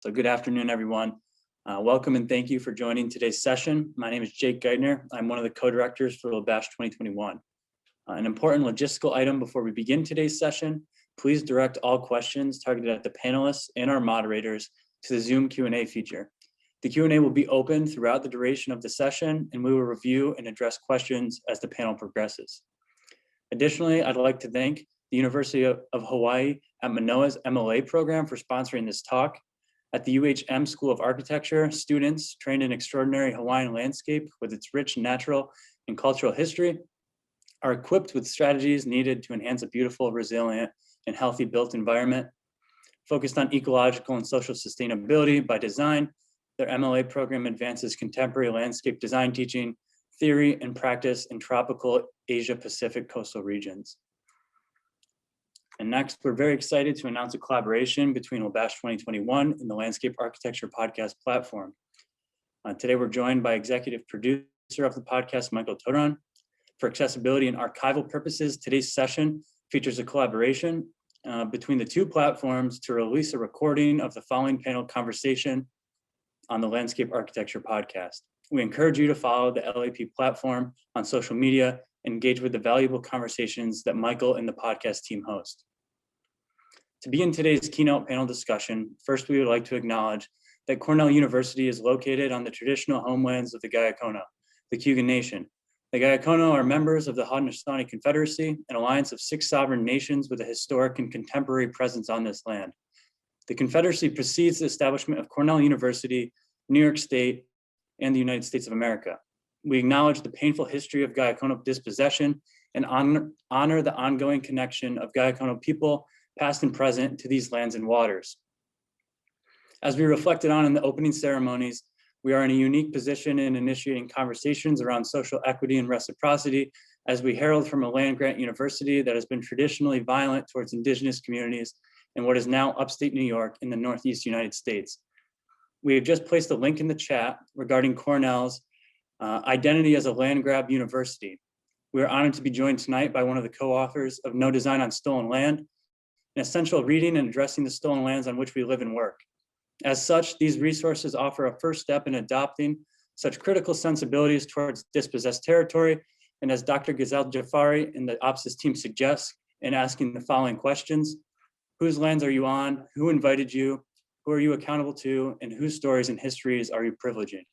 So good afternoon, everyone. Welcome and thank you for joining today's session. My name is Jake Geithner. I'm one of the co-directors for LABash 2021. An important logistical item before we begin today's session, please direct all questions targeted at the panelists and our moderators to the Zoom Q&A feature. The Q&A will be open throughout the duration of the session, and we will review and address questions as the panel progresses. Additionally, I'd like to thank the University of Hawaii at Manoa's MLA program for sponsoring this talk. At the UHM School of Architecture, students trained in extraordinary Hawaiian landscape with its rich natural and cultural history are equipped with strategies needed to enhance a beautiful, resilient, and healthy built environment. Focused on ecological and social sustainability by design, their MLA program advances contemporary landscape design teaching, theory, and practice in tropical Asia-Pacific coastal regions. And next, we're very excited to announce a collaboration between LABash 2021 and the Landscape Architecture podcast platform. Today, we're joined by executive producer of the podcast, Michael Duran. For accessibility and archival purposes, today's session features a collaboration between the two platforms to release a recording of the following panel conversation on the Landscape Architecture podcast. We encourage you to follow the LAP platform on social media and engage with the valuable conversations that Michael and the podcast team host. To begin today's keynote panel discussion, first we would like to acknowledge that Cornell University is located on the traditional homelands of the Gayakono, the Cayuga Nation. The Gayakono are members of the Haudenosaunee Confederacy, an alliance of 6 sovereign nations with a historic and contemporary presence on this land. The Confederacy precedes the establishment of Cornell University, New York State, and the United States of America. We acknowledge the painful history of Gayakono dispossession and honor the ongoing connection of Gayakono people, past and present, to these lands and waters. As we reflected on in the opening ceremonies, we are in a unique position in initiating conversations around social equity and reciprocity as we herald from a land-grant university that has been traditionally violent towards indigenous communities in what is now upstate New York in the Northeast United States. We have just placed a link in the chat regarding Cornell's identity as a land-grab university. We are honored to be joined tonight by one of the co-authors of No Design on Stolen Land, an essential reading and addressing the stolen lands on which we live and work. As such, these resources offer a first step in adopting such critical sensibilities towards dispossessed territory, and as Dr. Gozal Jafari and the OPSIS team suggests, in asking the following questions: whose lands are you on? Who invited you? Who are you accountable to? And whose stories and histories are you privileging?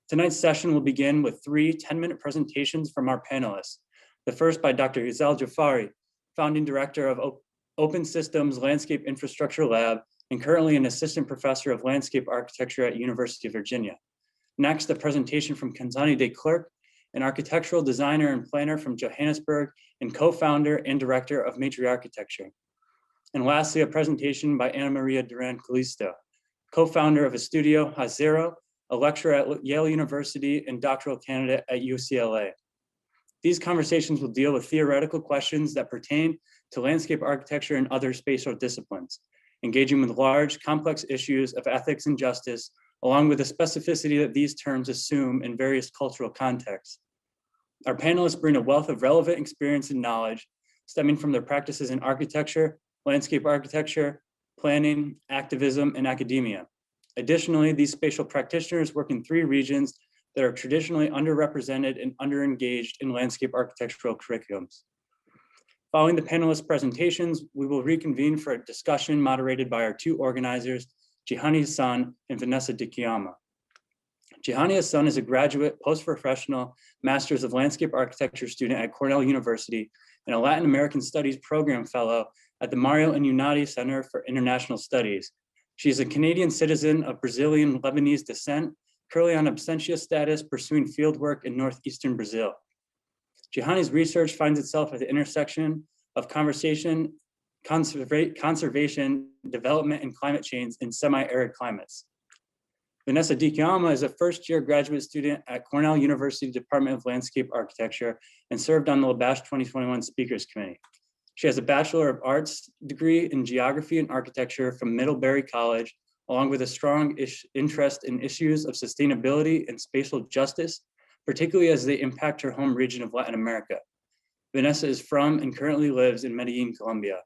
Tonight's session will begin with 3 10-minute presentations from our panelists. The first by Dr. Gozal Jafari, founding director of Open Systems Landscape Infrastructure Lab, and currently an assistant professor of landscape architecture at University of Virginia. Next, a presentation from Khensani de Klerk, an architectural designer and planner from Johannesburg and co-founder and director of Matri-Architect. And lastly, a presentation by Anna Maria Duran Calisto, co-founder of Estudio, a lecturer at Yale University and doctoral candidate at UCLA. These conversations will deal with theoretical questions that pertain to landscape architecture and other spatial disciplines, engaging with large, complex issues of ethics and justice, along with the specificity that these terms assume in various cultural contexts. Our panelists bring a wealth of relevant experience and knowledge stemming from their practices in architecture, landscape architecture, planning, activism, and academia. Additionally, these spatial practitioners work in 3 regions that are traditionally underrepresented and underengaged in landscape architectural curriculums. Following the panelists' presentations, we will reconvene for a discussion moderated by our 2 organizers, Jihani Hassan and Vanessa Dikiyama. Jihani Hassan is a graduate post-professional Masters of Landscape Architecture student at Cornell University and a Latin American Studies Program Fellow at the Mario Inunati Center for International Studies. She is a Canadian citizen of Brazilian Lebanese descent, currently on absentia status, pursuing fieldwork in northeastern Brazil. Jihani's research finds itself at the intersection of conservation, development, and climate change in semi-arid climates. Vanessa Dikiyama is a first-year graduate student at Cornell University Department of Landscape Architecture and served on the LABash 2021 Speakers Committee. She has a Bachelor of Arts degree in Geography and Architecture from Middlebury College, along with a strong interest in issues of sustainability and spatial justice, particularly as they impact her home region of Latin America. Vanessa is from and currently lives in Medellin, Colombia.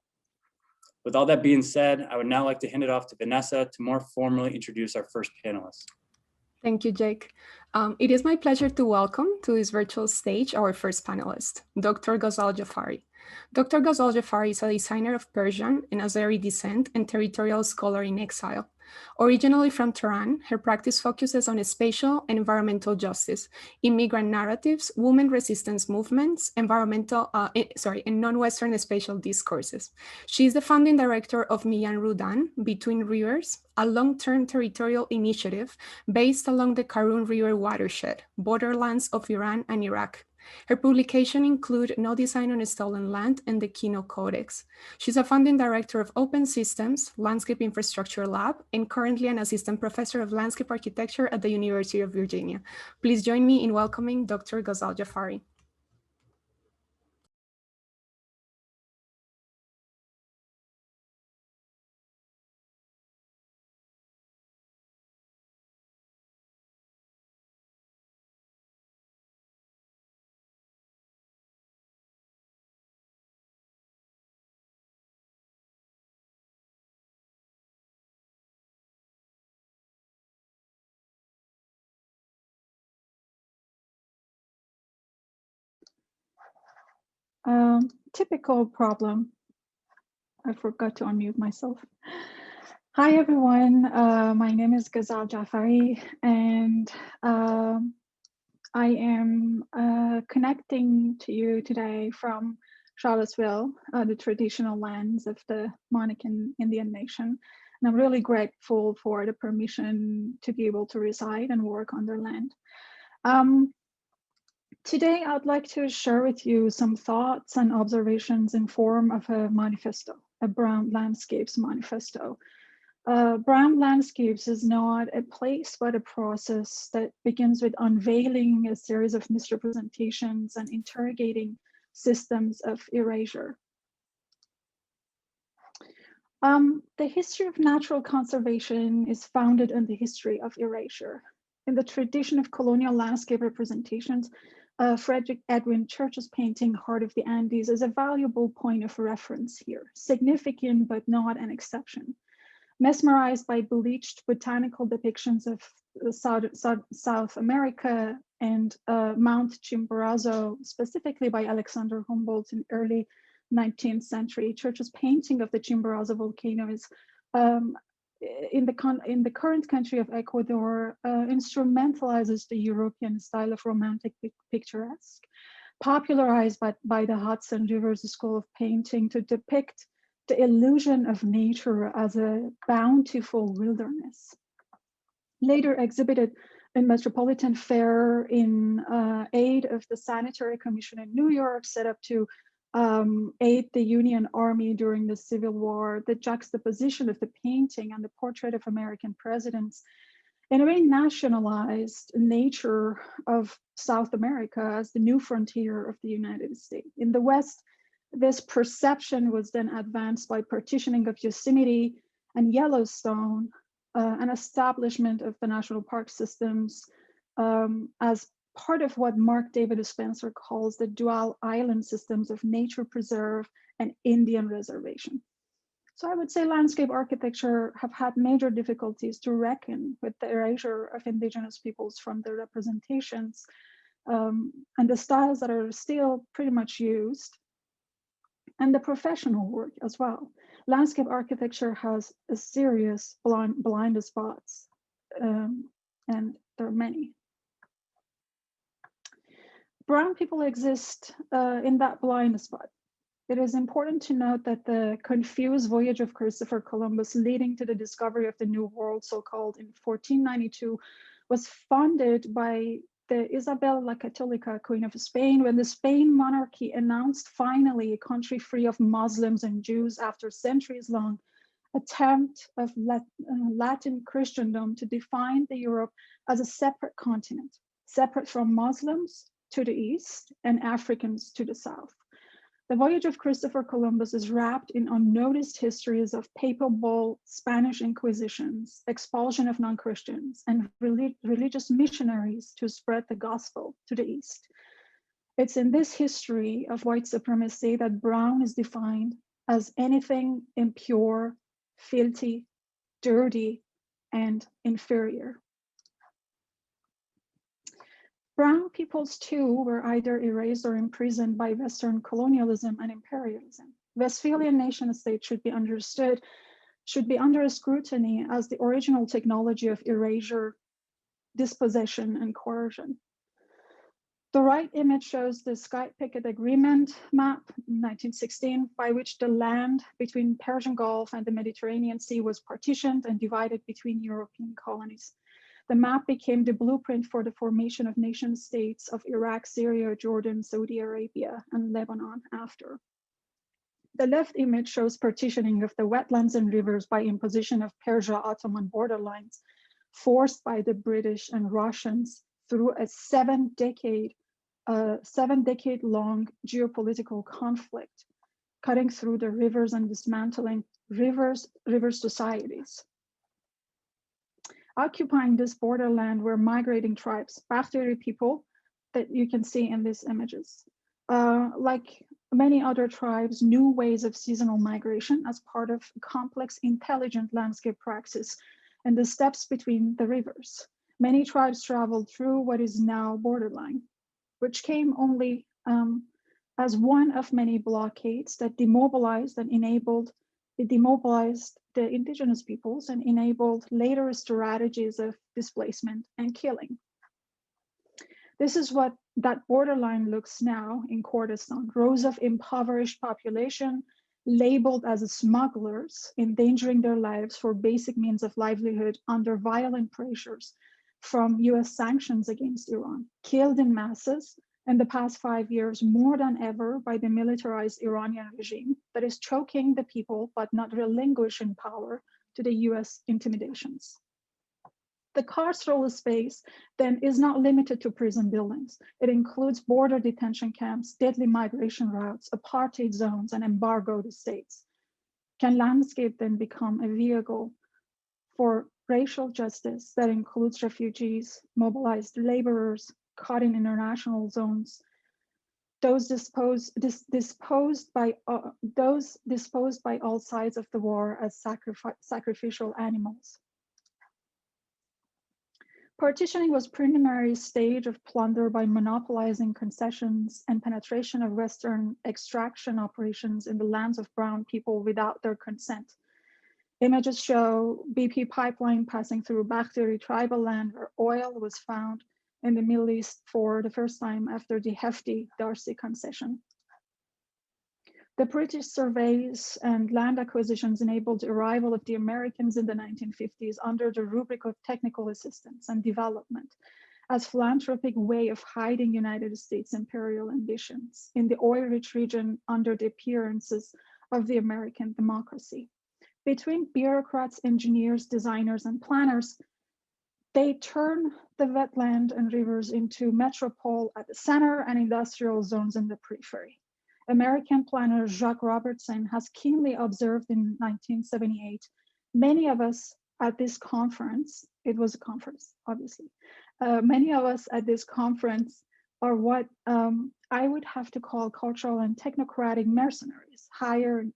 With all that being said, I would now like to hand it off to Vanessa to more formally introduce our first panelist. Thank you, Jake. It is my pleasure to welcome to this virtual stage our first panelist, Dr. Gozal Jafari. Dr. Gozal Jafari is a designer of Persian and Azeri descent and territorial scholar in exile. Originally from Duran, her practice focuses on spatial and environmental justice, immigrant narratives, women resistance movements, and non-Western spatial discourses. She is the founding director of Miyan Rudan, Between Rivers, a long-term territorial initiative based along the Karun River watershed, borderlands of Iran and Iraq. Her publications include No Design on Stolen Land and the Kino Codex. She's a founding director of Open Systems, Landscape Infrastructure Lab, and currently an assistant professor of landscape architecture at the University of Virginia. Please join me in welcoming Dr. Gozal Jafari. Typical problem. I forgot to unmute myself. Hi, everyone. My name is Gozal Jafari, and I am connecting to you today from Charlottesville, the traditional lands of the Monacan Indian nation. And I'm really grateful for the permission to be able to reside and work on their land. Today, I'd like to share with you some thoughts and observations in form of a manifesto, a Brown Landscapes manifesto. Brown Landscapes is not a place, but a process that begins with unveiling a series of misrepresentations and interrogating systems of erasure. The history of natural conservation is founded on the history of erasure. In the tradition of colonial landscape representations, Frederick Edwin Church's painting, Heart of the Andes, is a valuable point of reference here, significant but not an exception. Mesmerized by bleached botanical depictions of South America and Mount Chimborazo, specifically by Alexander Humboldt in early 19th century, Church's painting of the Chimborazo volcano is in the current country of Ecuador, instrumentalizes the European style of romantic picturesque, popularized by the Hudson River's School of Painting to depict the illusion of nature as a bountiful wilderness. Later exhibited in Metropolitan Fair in aid of the Sanitary Commission in New York, set up to aid the Union Army during the Civil War, the juxtaposition of the painting and the portrait of American presidents in a way nationalized nature of South America as the new frontier of the United States. In the West, this perception was then advanced by partitioning of Yosemite and Yellowstone, an establishment of the national park systems as part of what Mark David Spencer calls the dual island systems of nature preserve and Indian reservation. So I would say landscape architecture have had major difficulties to reckon with the erasure of indigenous peoples from their representations and the styles that are still pretty much used, and the professional work as well. Landscape architecture has a serious blind spots, and there are many. Brown people exist in that blind spot. It is important to note that the confused voyage of Christopher Columbus leading to the discovery of the New World, so-called in 1492, was funded by the Isabel la Católica, Queen of Spain, when the Spain monarchy announced finally a country free of Muslims and Jews after centuries-long attempt of Latin Christendom to define the Europe as a separate continent, separate from Muslims to the east and Africans to the south. The voyage of Christopher Columbus is wrapped in unnoticed histories of papal bull, Spanish inquisitions, expulsion of non-Christians, and religious missionaries to spread the gospel to the east. It's in this history of white supremacy that Brown is defined as anything impure, filthy, dirty, and inferior. Brown peoples too were either erased or imprisoned by Western colonialism and imperialism. Westphalian nation states should be under scrutiny as the original technology of erasure, dispossession, and coercion. The right image shows the Sky Picket Agreement map in 1916, by which the land between Persian Gulf and the Mediterranean Sea was partitioned and divided between European colonies. The map became the blueprint for the formation of nation states of Iraq, Syria, Jordan, Saudi Arabia, and Lebanon after. The left image shows partitioning of the wetlands and rivers by imposition of Persia-Ottoman borderlines, forced by the British and Russians through a seven-decade-long geopolitical conflict, cutting through the rivers and dismantling river societies. Occupying this borderland were migrating tribes, Bakhteri people that you can see in these images. Like many other tribes, new ways of seasonal migration as part of complex, intelligent landscape praxis and the steppes between the rivers. Many tribes traveled through what is now borderline, which came only as one of many blockades that demobilized the indigenous peoples and enabled later strategies of displacement and killing. This is what that borderline looks now in Kurdistan. Rows of impoverished population labeled as smugglers, endangering their lives for basic means of livelihood under violent pressures from US sanctions against Iran, killed in masses in the past 5 years more than ever by the militarized Iranian regime that is choking the people but not relinquishing power to the US intimidations. The carceral space then is not limited to prison buildings. It includes border detention camps, deadly migration routes, apartheid zones, and embargoed states. Can landscape then become a vehicle for racial justice that includes refugees, mobilized laborers, caught in international zones, those disposed by all sides of the war as sacrificial animals? Partitioning was preliminary stage of plunder by monopolizing concessions and penetration of Western extraction operations in the lands of brown people without their consent. Images show BP pipeline passing through Bakhteri tribal land where oil was found in the Middle East for the first time after the hefty Darcy concession. The British surveys and land acquisitions enabled the arrival of the Americans in the 1950s under the rubric of technical assistance and development as philanthropic way of hiding United States imperial ambitions in the oil-rich region under the appearances of the American democracy. Between bureaucrats, engineers, designers, and planners, they turn the wetland and rivers into metropole at the center and industrial zones in the periphery. American planner Jacques Robertson has keenly observed in 1978, many of us at this conference, it was a conference, obviously, many of us at this conference are what I would have to call cultural and technocratic mercenaries, hired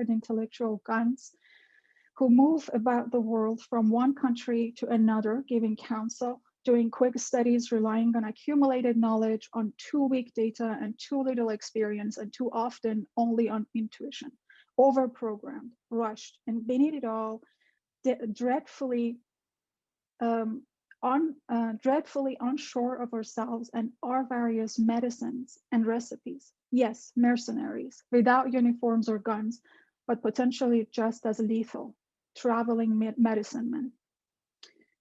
intellectual guns, who move about the world from one country to another, giving counsel, doing quick studies, relying on accumulated knowledge, on too weak data and too little experience, and too often only on intuition, overprogrammed, rushed, and beneath it all, dreadfully unsure of ourselves and our various medicines and recipes. Yes, mercenaries, without uniforms or guns, but potentially just as lethal, traveling medicine men.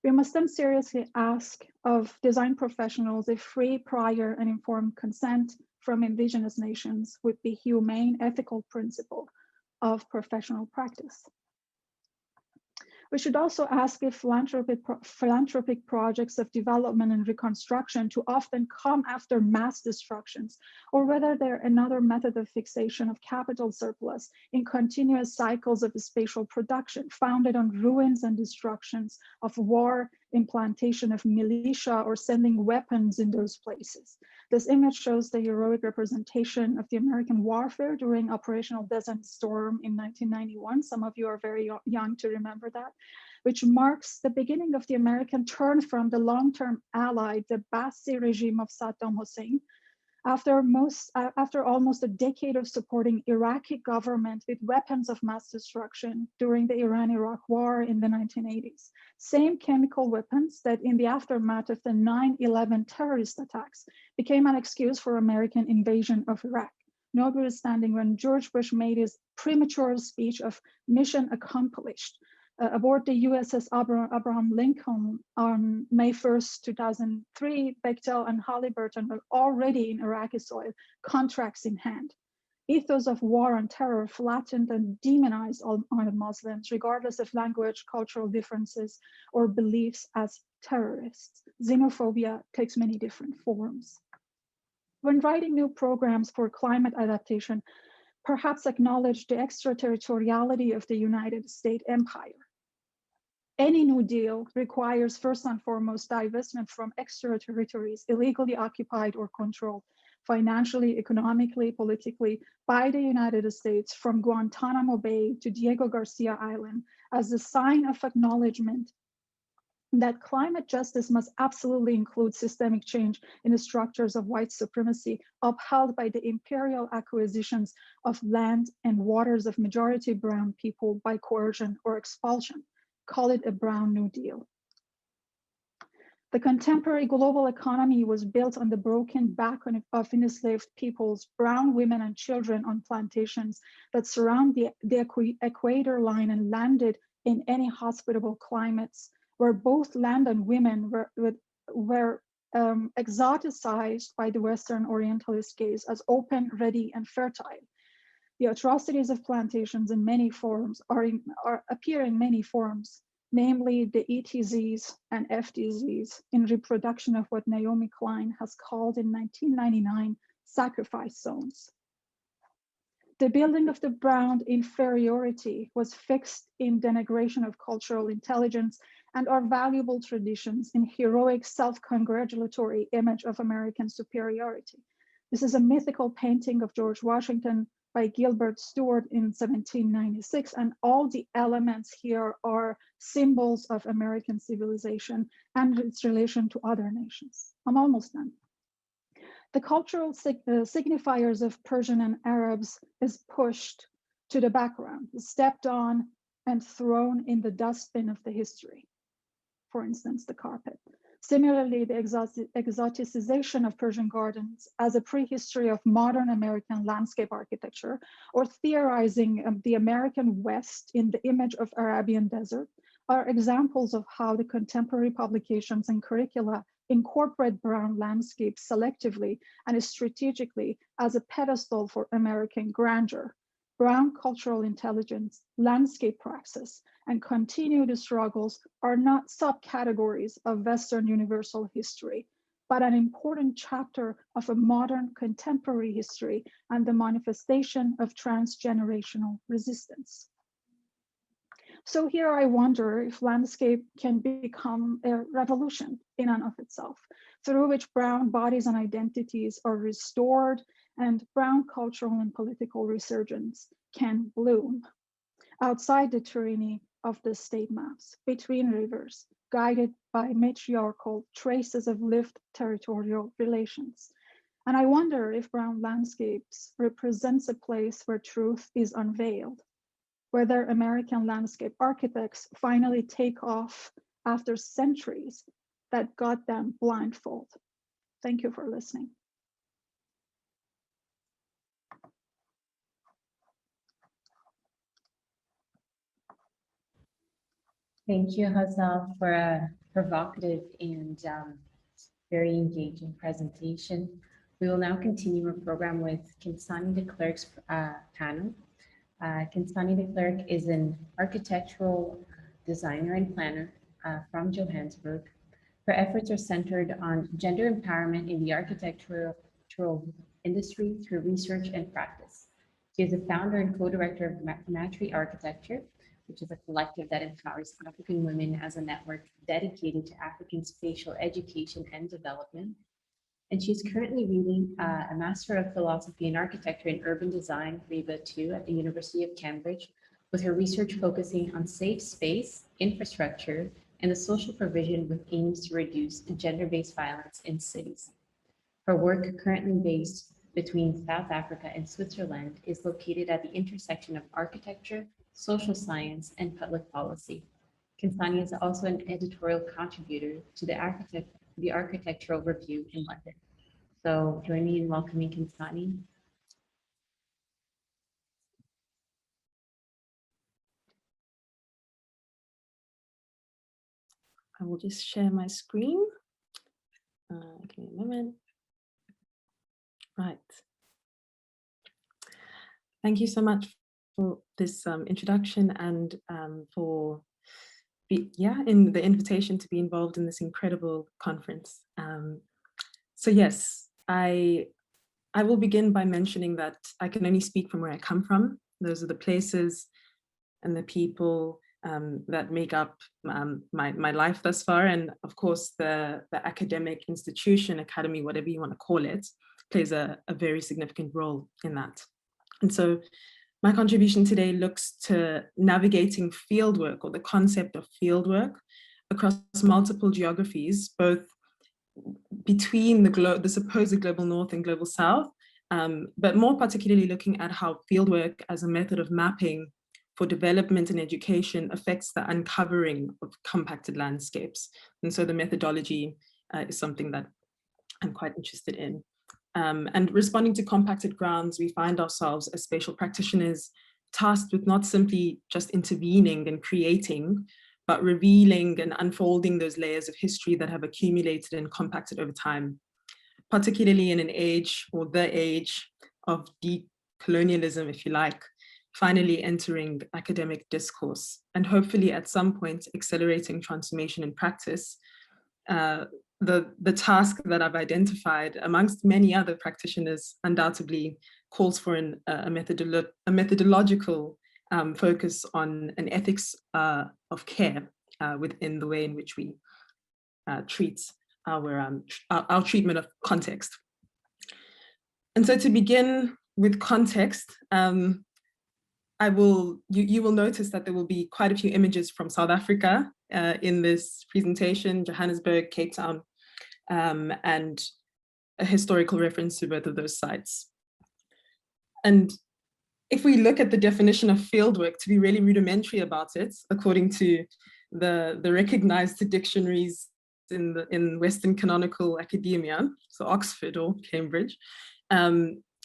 We must then seriously ask of design professionals if free, prior, and informed consent from indigenous nations would be humane, ethical principle of professional practice. We should also ask if philanthropic projects of development and reconstruction too often come after mass destructions, or whether they're another method of fixation of capital surplus in continuous cycles of spatial production founded on ruins and destructions of war, implantation of militia or sending weapons in those places. This image shows the heroic representation of the American warfare during Operational Desert Storm in 1991. Some of you are very young to remember that, which marks the beginning of the American turn from the long-term ally, the Ba'athi regime of Saddam Hussein, after almost a decade of supporting Iraqi government with weapons of mass destruction during the Iran-Iraq war in the 1980s. Same chemical weapons that in the aftermath of the 9/11 terrorist attacks became an excuse for American invasion of Iraq. Notwithstanding, when George Bush made his premature speech of mission accomplished aboard the USS Abraham Lincoln on May 1st, 2003, Bechtel and Halliburton were already in Iraqi soil, contracts in hand. Ethos of war and terror flattened and demonized all Muslims, regardless of language, cultural differences, or beliefs as terrorists. Xenophobia takes many different forms. When writing new programs for climate adaptation, perhaps acknowledge the extraterritoriality of the United States empire. Any New Deal requires first and foremost divestment from extra territories illegally occupied or controlled financially, economically, politically by the United States, from Guantanamo Bay to Diego Garcia Island, as a sign of acknowledgement that climate justice must absolutely include systemic change in the structures of white supremacy upheld by the imperial acquisitions of land and waters of majority brown people by coercion or expulsion. Call it a Brown New Deal. The contemporary global economy was built on the broken back of enslaved peoples, brown women and children on plantations that surround the equator line and landed in any hospitable climates, where both land and women were exoticized by the Western Orientalist gaze as open, ready, and fertile. The atrocities of plantations in many forms appear in many forms, namely the ETZs and FTZs in reproduction of what Naomi Klein has called in 1999 sacrifice zones. The building of the brown inferiority was fixed in denigration of cultural intelligence and our valuable traditions in heroic self-congratulatory image of American superiority. This is a mythical painting of George Washington by Gilbert Stuart in 1796, and all the elements here are symbols of American civilization and its relation to other nations. I'm almost done. The cultural signifiers of Persian and Arabs is pushed to the background, stepped on and thrown in the dustbin of the history. For instance, the carpet. Similarly, the exoticization of Persian gardens as a prehistory of modern American landscape architecture, or theorizing of the American West in the image of Arabian desert, are examples of how the contemporary publications and curricula incorporate brown landscapes selectively and strategically as a pedestal for American grandeur. Brown cultural intelligence, landscape praxis, and continued struggles are not subcategories of Western universal history, but an important chapter of a modern contemporary history and the manifestation of transgenerational resistance. So here I wonder if landscape can become a revolution in and of itself, through which brown bodies and identities are restored and brown cultural and political resurgence can bloom outside the tyranny of the state maps, between rivers, guided by matriarchal traces of lived territorial relations. And I wonder if brown landscapes represents a place where truth is unveiled, whether American landscape architects finally take off after centuries that got them blindfold. Thank you for listening. Thank you, Ghazal, for a provocative and very engaging presentation. We will now continue our program with Khensani de Klerk's panel. Khensani de Klerk is an architectural designer and planner from Johannesburg. Her efforts are centered on gender empowerment in the architectural industry through research and practice. She is a founder and co-director of Matri-Architect, which is a collective that empowers African women as a network dedicated to African spatial education and development. And she's currently reading a Master of Philosophy in Architecture and Urban Design, REBA 2, at the University of Cambridge, with her research focusing on safe space, infrastructure, and the social provision with aims to reduce gender-based violence in cities. Her work, currently based between South Africa and Switzerland, is located at the intersection of architecture, social science, and public policy. Khensani is also an editorial contributor to the Architectural Review in London. So join me in welcoming Khensani. I will just share my screen. Give me a moment. Right. Thank you so much for this introduction and for in the invitation to be involved in this incredible conference. So yes, I will begin by mentioning that I can only speak from where I come from. Those are the places and the people that make up my life thus far. And of course, the academic institution, academy, whatever you want to call it, plays a very significant role in that. And so my contribution today looks to navigating fieldwork, or the concept of fieldwork, across multiple geographies, both between the supposed global north and global south, but more particularly looking at how fieldwork as a method of mapping for development and education affects the uncovering of compacted landscapes. And so the methodology is something that I'm quite interested in. And responding to compacted grounds, we find ourselves as spatial practitioners tasked with not simply just intervening and creating, but revealing and unfolding those layers of history that have accumulated and compacted over time, particularly in an age, or the age, of decolonialism, if you like, finally entering academic discourse, and hopefully at some point accelerating transformation in practice. The task that I've identified amongst many other practitioners undoubtedly calls for a methodological focus on an ethics of care within the way in which we treat our treatment of context. And so to begin with context, you will notice that there will be quite a few images from South Africa in this presentation, Johannesburg, Cape Town, and a historical reference to both of those sites. And if we look at the definition of fieldwork, to be really rudimentary about it, according to the recognized dictionaries in Western canonical academia, so Oxford or Cambridge,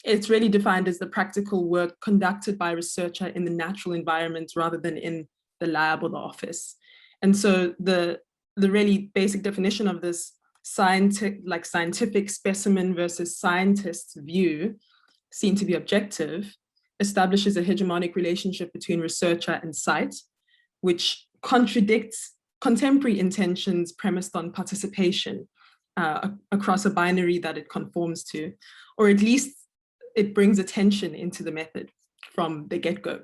it's really defined as the practical work conducted by a researcher in the natural environment rather than in the lab or the office. And so the really basic definition of this scientific specimen versus scientist view, seen to be objective, establishes a hegemonic relationship between researcher and site, which contradicts contemporary intentions premised on participation across a binary that it conforms to, or at least it brings attention into the method from the get-go.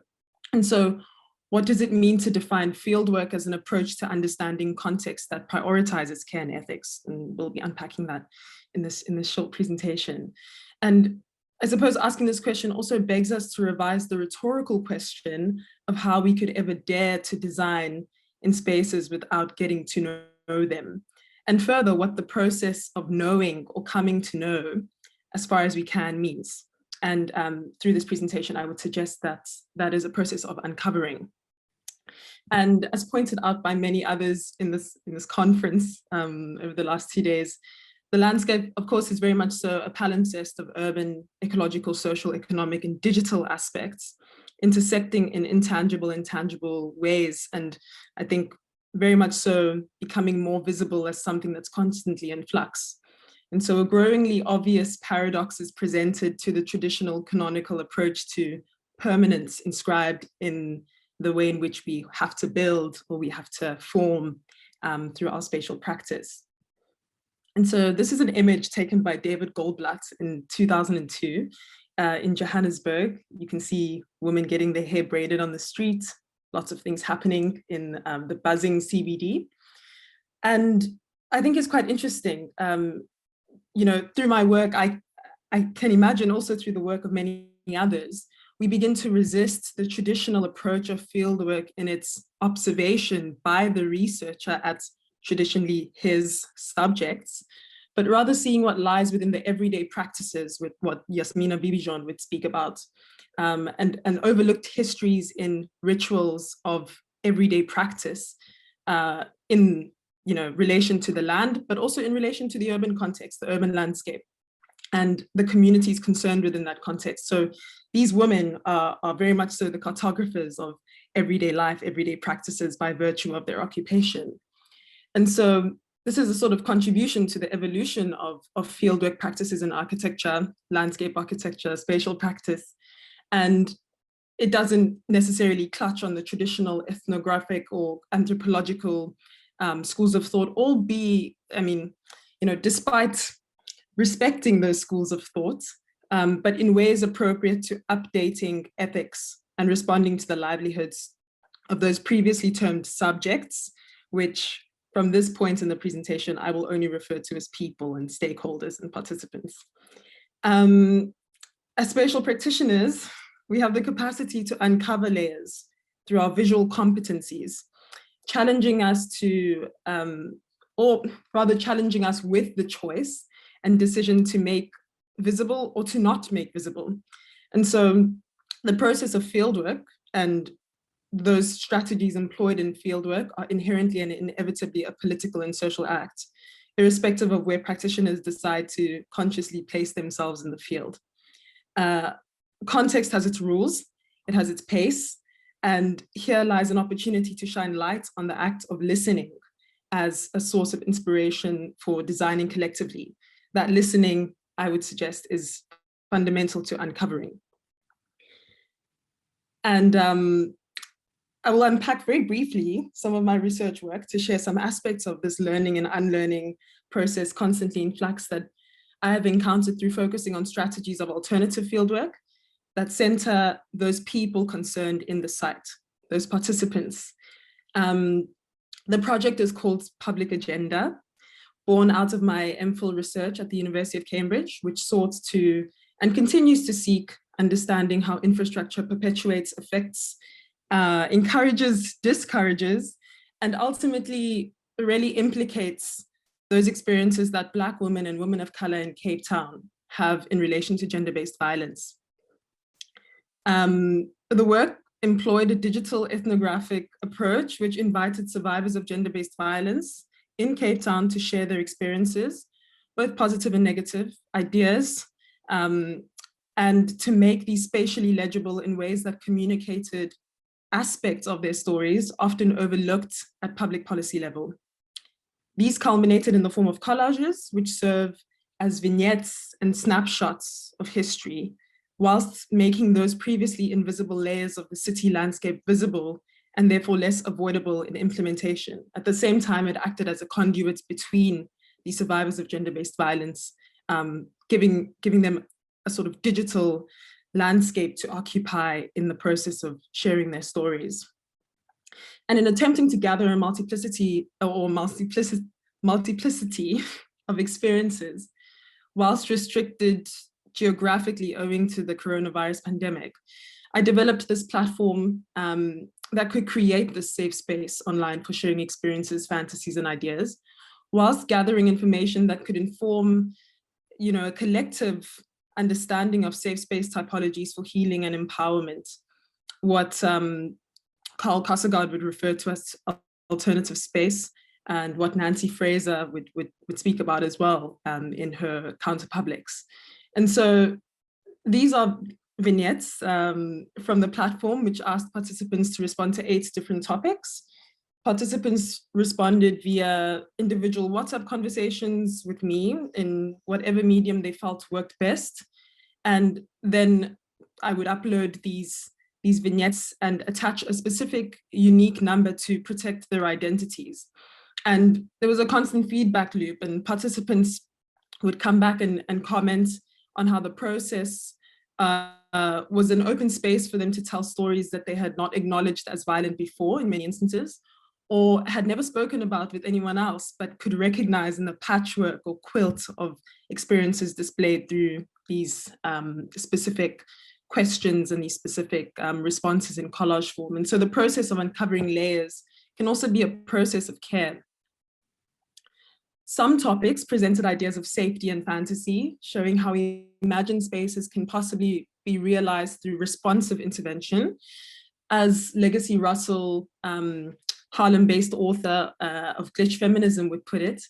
And so what does it mean to define fieldwork as an approach to understanding context that prioritizes care and ethics? And we'll be unpacking that in this short presentation. And I suppose asking this question also begs us to revise the rhetorical question of how we could ever dare to design in spaces without getting to know them. And further, what the process of knowing or coming to know as far as we can means. And through this presentation, I would suggest that that is a process of uncovering. And as pointed out by many others in this conference over the last 2 days, the landscape, of course, is very much so a palimpsest of urban, ecological, social, economic, and digital aspects, intersecting in intangible and tangible ways. And I think very much so becoming more visible as something that's constantly in flux. And so a growingly obvious paradox is presented to the traditional canonical approach to permanence inscribed in the way in which we have to build or we have to form through our spatial practice. And so this is an image taken by David Goldblatt in 2002 in Johannesburg. You can see women getting their hair braided on the street, lots of things happening in the buzzing CBD. And I think it's quite interesting. Through my work, I can imagine also through the work of many others, we begin to resist the traditional approach of fieldwork in its observation by the researcher at traditionally his subjects, but rather seeing what lies within the everyday practices, with what Yasmina Bibijan would speak about, and overlooked histories in rituals of everyday practice in relation to the land, but also in relation to the urban context, the urban landscape, and the communities concerned within that context. So these women are very much so the cartographers of everyday life, everyday practices by virtue of their occupation. And so this is a sort of contribution to the evolution of fieldwork practices in architecture, landscape architecture, spatial practice. And it doesn't necessarily clutch on the traditional ethnographic or anthropological schools of thought, despite respecting those schools of thought, but in ways appropriate to updating ethics and responding to the livelihoods of those previously termed subjects, which from this point in the presentation, I will only refer to as people and stakeholders and participants. As spatial practitioners, we have the capacity to uncover layers through our visual competencies, challenging us to, or rather challenging us with the choice and decision to make visible or to not make visible. And so the process of fieldwork and those strategies employed in fieldwork are inherently and inevitably a political and social act, irrespective of where practitioners decide to consciously place themselves in the field. Context has its rules, it has its pace, and here lies an opportunity to shine light on the act of listening as a source of inspiration for designing collectively. That listening, I would suggest, is fundamental to uncovering. And I will unpack very briefly some of my research work to share some aspects of this learning and unlearning process constantly in flux that I have encountered through focusing on strategies of alternative fieldwork that center those people concerned in the site, those participants. The project is called Public Agenda, born out of my MPhil research at the University of Cambridge, which sought to and continues to seek understanding how infrastructure perpetuates, affects, encourages, discourages, and ultimately really implicates those experiences that Black women and women of color in Cape Town have in relation to gender-based violence. The work employed a digital ethnographic approach, which invited survivors of gender-based violence in Cape Town to share their experiences, both positive and negative, ideas, and to make these spatially legible in ways that communicated aspects of their stories, often overlooked at public policy level. These culminated in the form of collages, which serve as vignettes and snapshots of history, whilst making those previously invisible layers of the city landscape visible and therefore less avoidable in implementation. At the same time, it acted as a conduit between the survivors of gender-based violence, giving them a sort of digital landscape to occupy in the process of sharing their stories. And in attempting to gather a multiplicity of experiences, whilst restricted geographically owing to the coronavirus pandemic, I developed this platform that could create this safe space online for sharing experiences, fantasies, and ideas, whilst gathering information that could inform, a collective understanding of safe space typologies for healing and empowerment, what Carl Kossegaard would refer to as alternative space, and what Nancy Fraser would speak about as well in her counterpublics. And so these are vignettes from the platform, which asked participants to respond to 8 different topics. Participants responded via individual WhatsApp conversations with me in whatever medium they felt worked best. And then I would upload these vignettes and attach a specific unique number to protect their identities. And there was a constant feedback loop, and participants would come back and comment on how the process was an open space for them to tell stories that they had not acknowledged as violent before in many instances, or had never spoken about with anyone else, but could recognize in the patchwork or quilt of experiences displayed through these specific questions and these specific responses in collage form. And so the process of uncovering layers can also be a process of care. Some topics presented ideas of safety and fantasy, showing how imagined spaces can possibly be realized through responsive intervention. As Legacy Russell, Harlem-based author of Glitch Feminism would put it,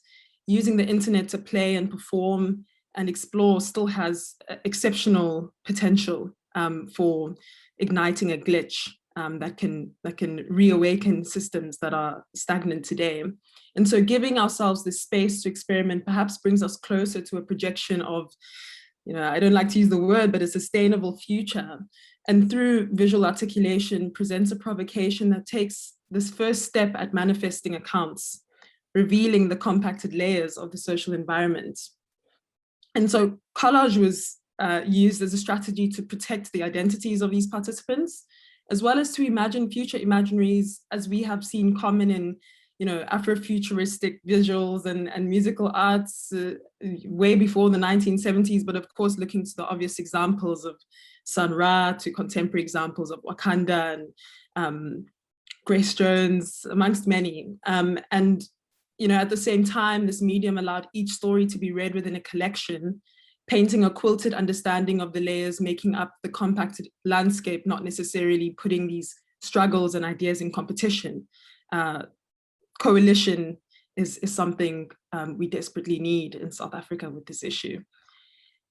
using the internet to play and perform and explore still has exceptional potential for igniting a glitch that can reawaken systems that are stagnant today. And so giving ourselves this space to experiment perhaps brings us closer to a projection of, I don't like to use the word, but a sustainable future. And through visual articulation presents a provocation that takes this first step at manifesting accounts, revealing the compacted layers of the social environment. And so collage was used as a strategy to protect the identities of these participants, as well as to imagine future imaginaries, as we have seen common in Afrofuturistic visuals and musical arts way before the 1970s, but of course looking to the obvious examples of Sun Ra, to contemporary examples of Wakanda and Grace Jones, amongst many. And at the same time, this medium allowed each story to be read within a collection, painting a quilted understanding of the layers making up the compacted landscape, not necessarily putting these struggles and ideas in competition. Coalition is something we desperately need in South Africa with this issue.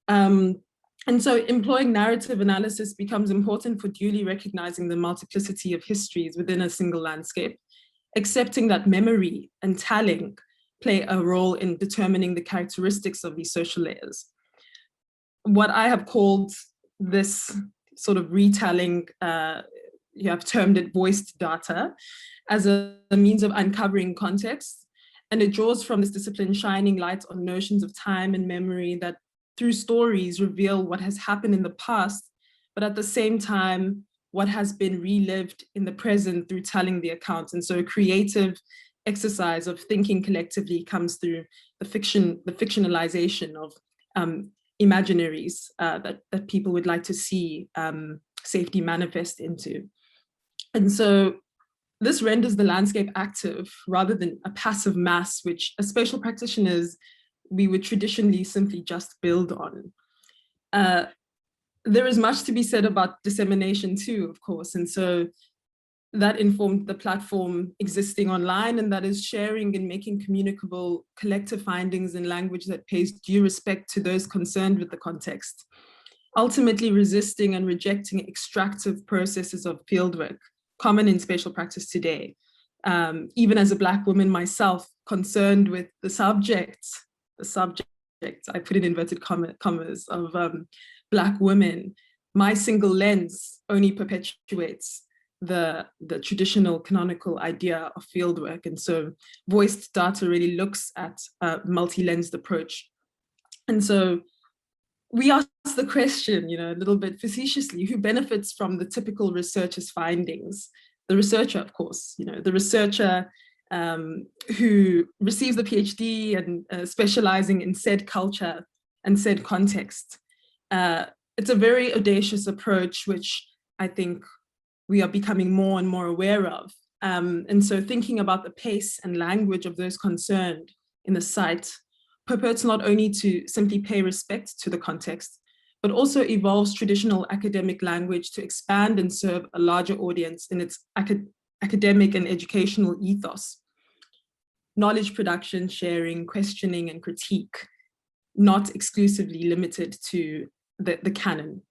And so employing narrative analysis becomes important for duly recognizing the multiplicity of histories within a single landscape, accepting that memory and telling play a role in determining the characteristics of these social layers. What I have called this sort of retelling, you have termed it voiced data, as a means of uncovering context. And it draws from this discipline shining light on notions of time and memory that through stories reveal what has happened in the past, but at the same time, what has been relived in the present through telling the accounts. And so a creative exercise of thinking collectively comes through the fictionalization of imaginaries that people would like to see safety manifest into. And so this renders the landscape active rather than a passive mass, which as spatial practitioners, we would traditionally simply just build on. There is much to be said about dissemination too, of course. And so that informed the platform existing online, and that is sharing and making communicable collective findings in language that pays due respect to those concerned with the context, ultimately resisting and rejecting extractive processes of fieldwork common in spatial practice today. Even as a Black woman myself, concerned with the subject, I put in inverted commas, of Black women, my single lens only perpetuates the traditional canonical idea of fieldwork. And so voiced data really looks at a multi-lensed approach. And so we ask the question, a little bit facetiously, who benefits from the typical researcher's findings? The researcher, of course, the researcher who receives the PhD and specializing in said culture and said context. It's a very audacious approach, which I think we are becoming more and more aware of. And so thinking about the pace and language of those concerned in the site purports not only to simply pay respect to the context, but also evolves traditional academic language to expand and serve a larger audience in its academic and educational ethos. Knowledge production, sharing, questioning, and critique, not exclusively limited to the canon.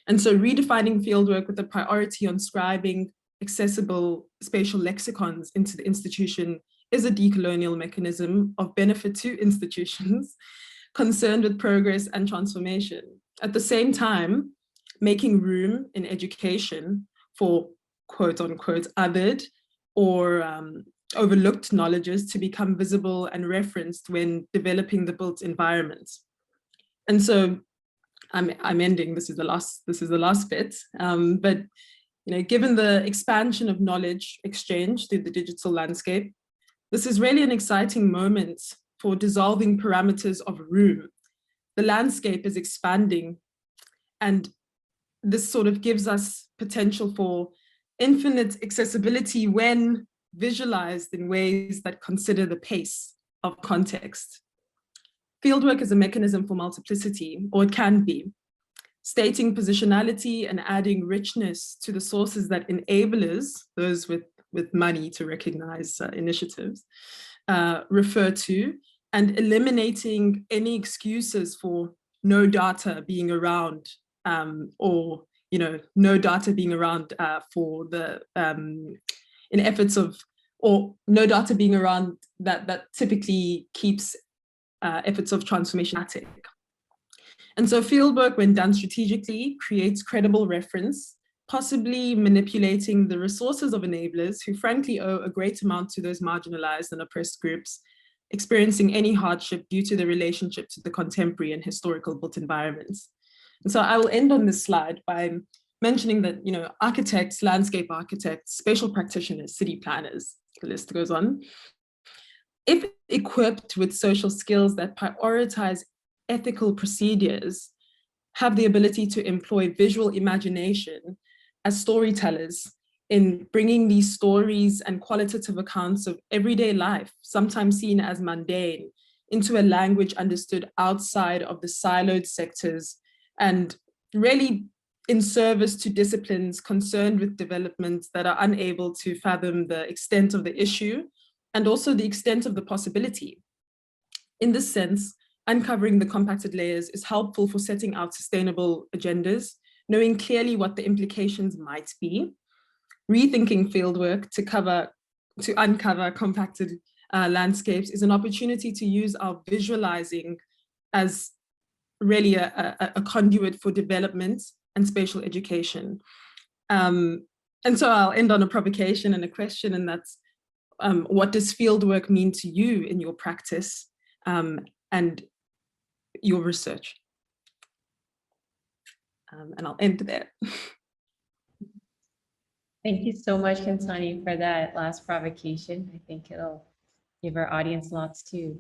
And so redefining fieldwork with a priority on scribing accessible spatial lexicons into the institution is a decolonial mechanism of benefit to institutions concerned with progress and transformation. At the same time, making room in education for quote unquote othered or overlooked knowledges to become visible and referenced when developing the built environment. And so I'm ending. This is the last bit. But given the expansion of knowledge exchange through the digital landscape, this is really an exciting moment for dissolving parameters of room. The landscape is expanding, and this sort of gives us potential for infinite accessibility when visualized in ways that consider the pace of context. Fieldwork is a mechanism for multiplicity, or it can be, stating positionality and adding richness to the sources that enablers, those with money to recognize initiatives, refer to, and eliminating any excuses for no data being around, or no data being around for the in efforts of, or no data being around that typically keeps efforts of transformation static. And so fieldwork, when done strategically, creates credible reference, possibly manipulating the resources of enablers who frankly owe a great amount to those marginalized and oppressed groups experiencing any hardship due to the relationship to the contemporary and historical built environments. And so I will end on this slide by mentioning that, architects, landscape architects, spatial practitioners, city planners, the list goes on, if equipped with social skills that prioritize ethical procedures, have the ability to employ visual imagination as storytellers in bringing these stories and qualitative accounts of everyday life, sometimes seen as mundane, into a language understood outside of the siloed sectors and really in service to disciplines concerned with development that are unable to fathom the extent of the issue and also the extent of the possibility. In this sense, uncovering the compacted layers is helpful for setting out sustainable agendas, knowing clearly what the implications might be. Rethinking fieldwork to uncover compacted landscapes is an opportunity to use our visualizing as really a conduit for development and spatial education. And so I'll end on a provocation and a question, and that's, what does fieldwork mean to you in your practice and your research? And I'll end there. Thank you so much, Khensani, for that last provocation. I think it'll give our audience lots to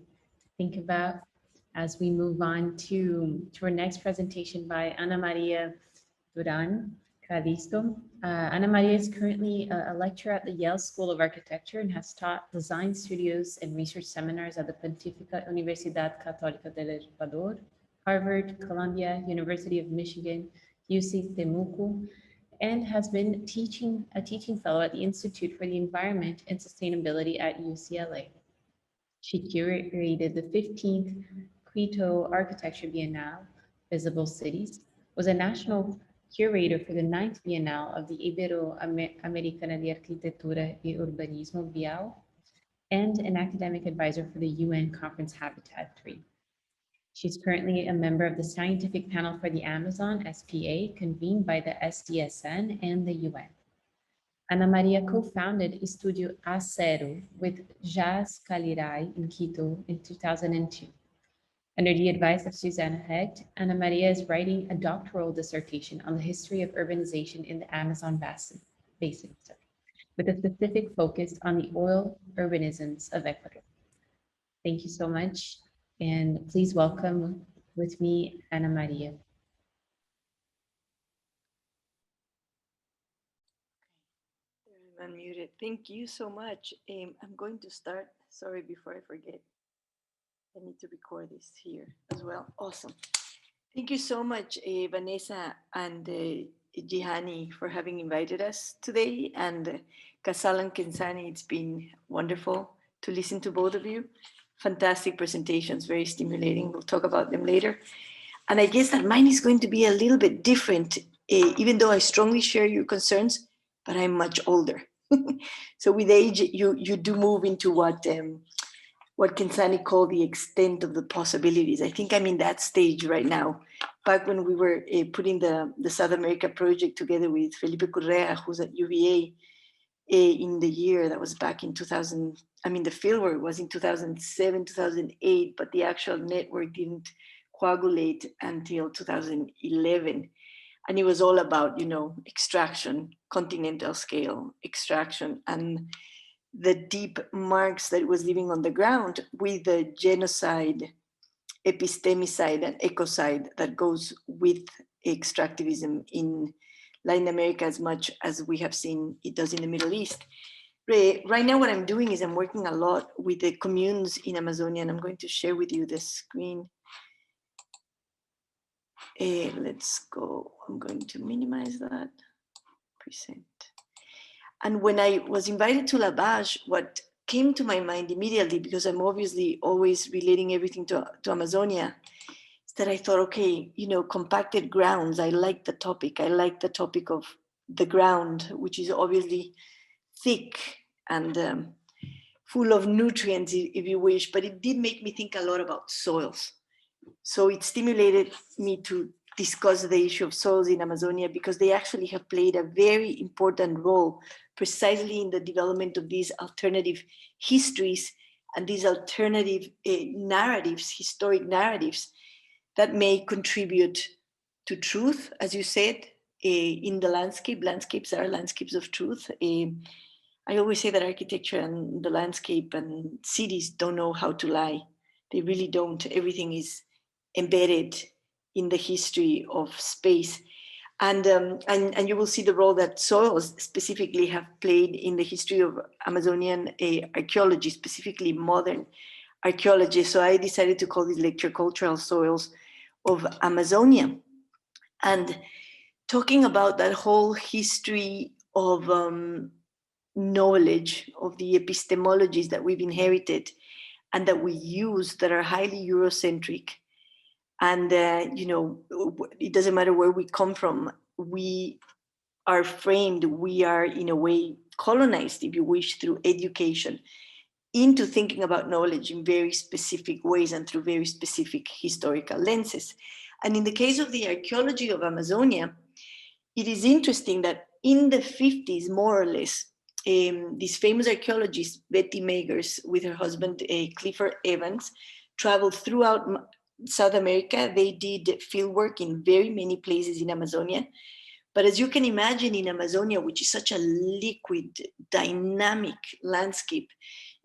think about as we move on to our next presentation by Ana Maria Duran, Calisto. Ana Maria is currently a lecturer at the Yale School of Architecture and has taught design studios and research seminars at the Pontificia Universidad Católica del Ecuador, Harvard, Columbia, University of Michigan, UC Temuco, and has been a teaching fellow at the Institute for the Environment and Sustainability at UCLA. She curated the 15th Quito Architecture Biennale, Visible Cities, was a national curator for the 9th Biennale of the Ibero-Americana de Arquitectura y Urbanismo, BIAL, and an academic advisor for the UN Conference Habitat 3. She's currently a member of the Scientific Panel for the Amazon, SPA, convened by the SDSN and the UN. Ana Maria co-founded Estudio A0 with Jazz Calirai in Quito in 2002. Under the advice of Susanna Hecht, Ana Maria is writing a doctoral dissertation on the history of urbanization in the Amazon basin, with a specific focus on the oil urbanisms of Ecuador. Thank you so much. And please welcome with me, Ana Maria. I'm unmuted. Thank you so much. I'm going to start, sorry, before I forget. I need to record this here as well. Awesome. Thank you so much, Vanessa and Jihani, for having invited us today. And Ghazal and Khensani, it's been wonderful to listen to both of you. Fantastic presentations, very stimulating. We'll talk about them later. And I guess that mine is going to be a little bit different, even though I strongly share your concerns, but I'm much older. So with age, you do move into what Khensani called the extent of the possibilities. I think I'm in that stage right now. Back when we were putting the South America project together with Felipe Correa, who's at UVA, in the year that was back in 2000, I mean, the fieldwork was in 2007, 2008, but the actual network didn't coagulate until 2011. And it was all about, extraction, continental scale extraction, and the deep marks that it was leaving on the ground with the genocide, epistemicide, and ecocide that goes with extractivism in Latin America as much as we have seen it does in the Middle East. Right now, what I'm doing is I'm working a lot with the communes in Amazonia, and I'm going to share with you the screen. Let's go. I'm going to minimize that. Present. And when I was invited to LABash, what came to my mind immediately, because I'm obviously always relating everything to Amazonia, is that I thought, okay, compacted grounds. I like the topic. I like the topic of the ground, which is obviously thick and full of nutrients, if you wish, but it did make me think a lot about soils. So it stimulated me to discuss the issue of soils in Amazonia, because they actually have played a very important role precisely in the development of these alternative histories and these alternative narratives, historic narratives that may contribute to truth, as you said, in the landscape. Landscapes are landscapes of truth. I always say that architecture and the landscape and cities don't know how to lie. They really don't. Everything is embedded in the history of space. And you will see the role that soils specifically have played in the history of Amazonian archaeology, specifically modern archaeology. So I decided to call this lecture Cultural Soils of Amazonia. And talking about that whole history of knowledge, of the epistemologies that we've inherited and that we use, that are highly Eurocentric. And, it doesn't matter where we come from, we are framed, we are in a way colonized, if you wish, through education into thinking about knowledge in very specific ways and through very specific historical lenses. And in the case of the archaeology of Amazonia, it is interesting that in the 50s, more or less, this famous archaeologist, Betty Magers, with her husband, Clifford Evans, traveled throughout South America. They did fieldwork in very many places in Amazonia. But as you can imagine, in Amazonia, which is such a liquid, dynamic landscape,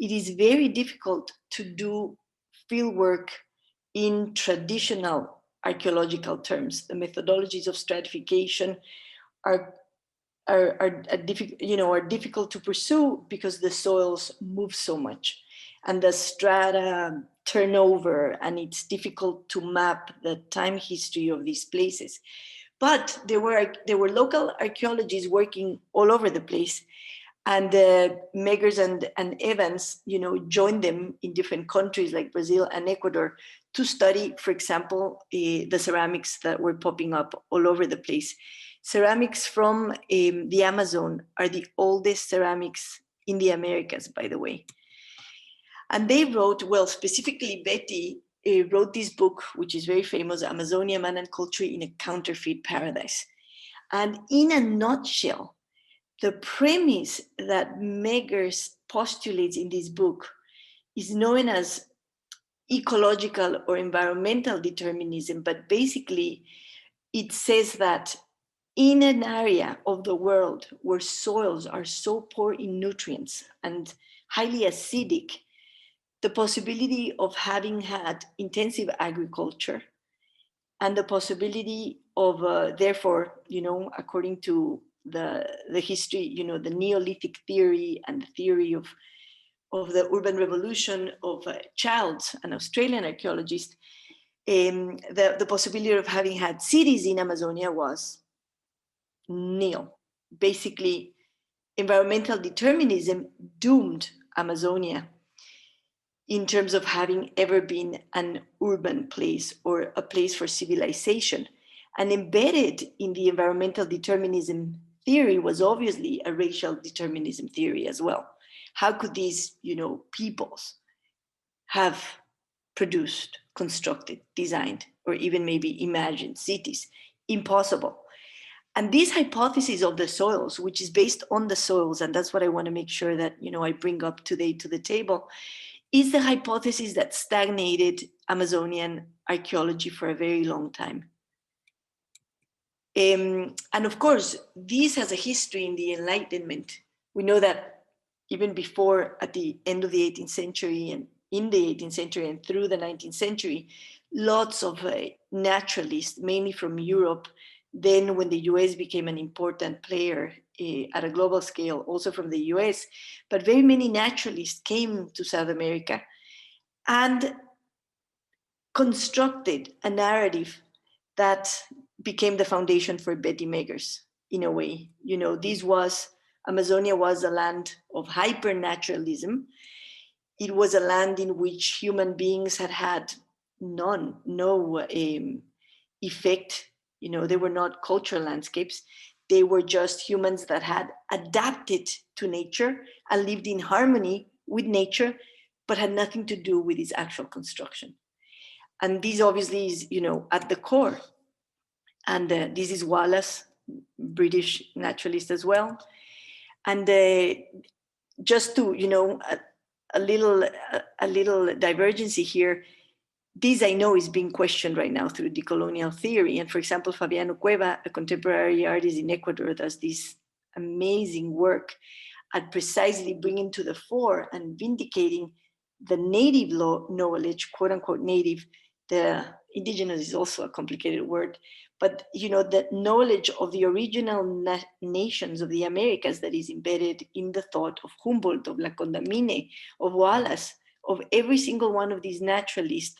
it is very difficult to do fieldwork in traditional archaeological terms. The methodologies of stratification are difficult to pursue because the soils move so much and the strata turn over, and it's difficult to map the time history of these places. But there were local archaeologists working all over the place, and Megers and Evans, joined them in different countries like Brazil and Ecuador to study, for example, the ceramics that were popping up all over the place. Ceramics from the Amazon are the oldest ceramics in the Americas, by the way. And they wrote, well, specifically Betty wrote this book, which is very famous, Amazonia, Man and Culture in a Counterfeit Paradise. And in a nutshell, the premise that Megers postulates in this book is known as ecological or environmental determinism, but basically it says that in an area of the world where soils are so poor in nutrients and highly acidic, the possibility of having had intensive agriculture and the possibility of, therefore, according to the history, the Neolithic theory and the theory of the urban revolution of Childs, an Australian archaeologist, the possibility of having had cities in Amazonia was nil. Basically, environmental determinism doomed Amazonia in terms of having ever been an urban place or a place for civilization. And embedded in the environmental determinism theory was obviously a racial determinism theory as well. How could these, peoples have produced, constructed, designed, or even maybe imagined cities? Impossible. And this hypothesis of the soils, which is based on the soils, and that's what I want to make sure that I bring up today to the table, is the hypothesis that stagnated Amazonian archaeology for a very long time. And of course, this has a history in the Enlightenment. We know that even before, at the end of the 18th century and in the 18th century and through the 19th century, lots of naturalists, mainly from Europe, then when the US became an important player at a global scale, also from the US, but very many naturalists came to South America and constructed a narrative that became the foundation for Betty Meggers, in a way. You know, Amazonia was a land of hypernaturalism. It was a land in which human beings had no effect. You know, they were not cultural landscapes. They were just humans that had adapted to nature and lived in harmony with nature, but had nothing to do with its actual construction. And this obviously is, you know, at the core. And this is Wallace, British naturalist as well. And just to, you know, a little divergency here, this I know is being questioned right now through decolonial theory. And for example, Fabiano Cueva, a contemporary artist in Ecuador, does this amazing work at precisely bringing to the fore and vindicating the native knowledge, quote unquote native. The indigenous is also a complicated word, but you know, the knowledge of the original nations of the Americas that is embedded in the thought of Humboldt, of La Condamine, of Wallace, of every single one of these naturalists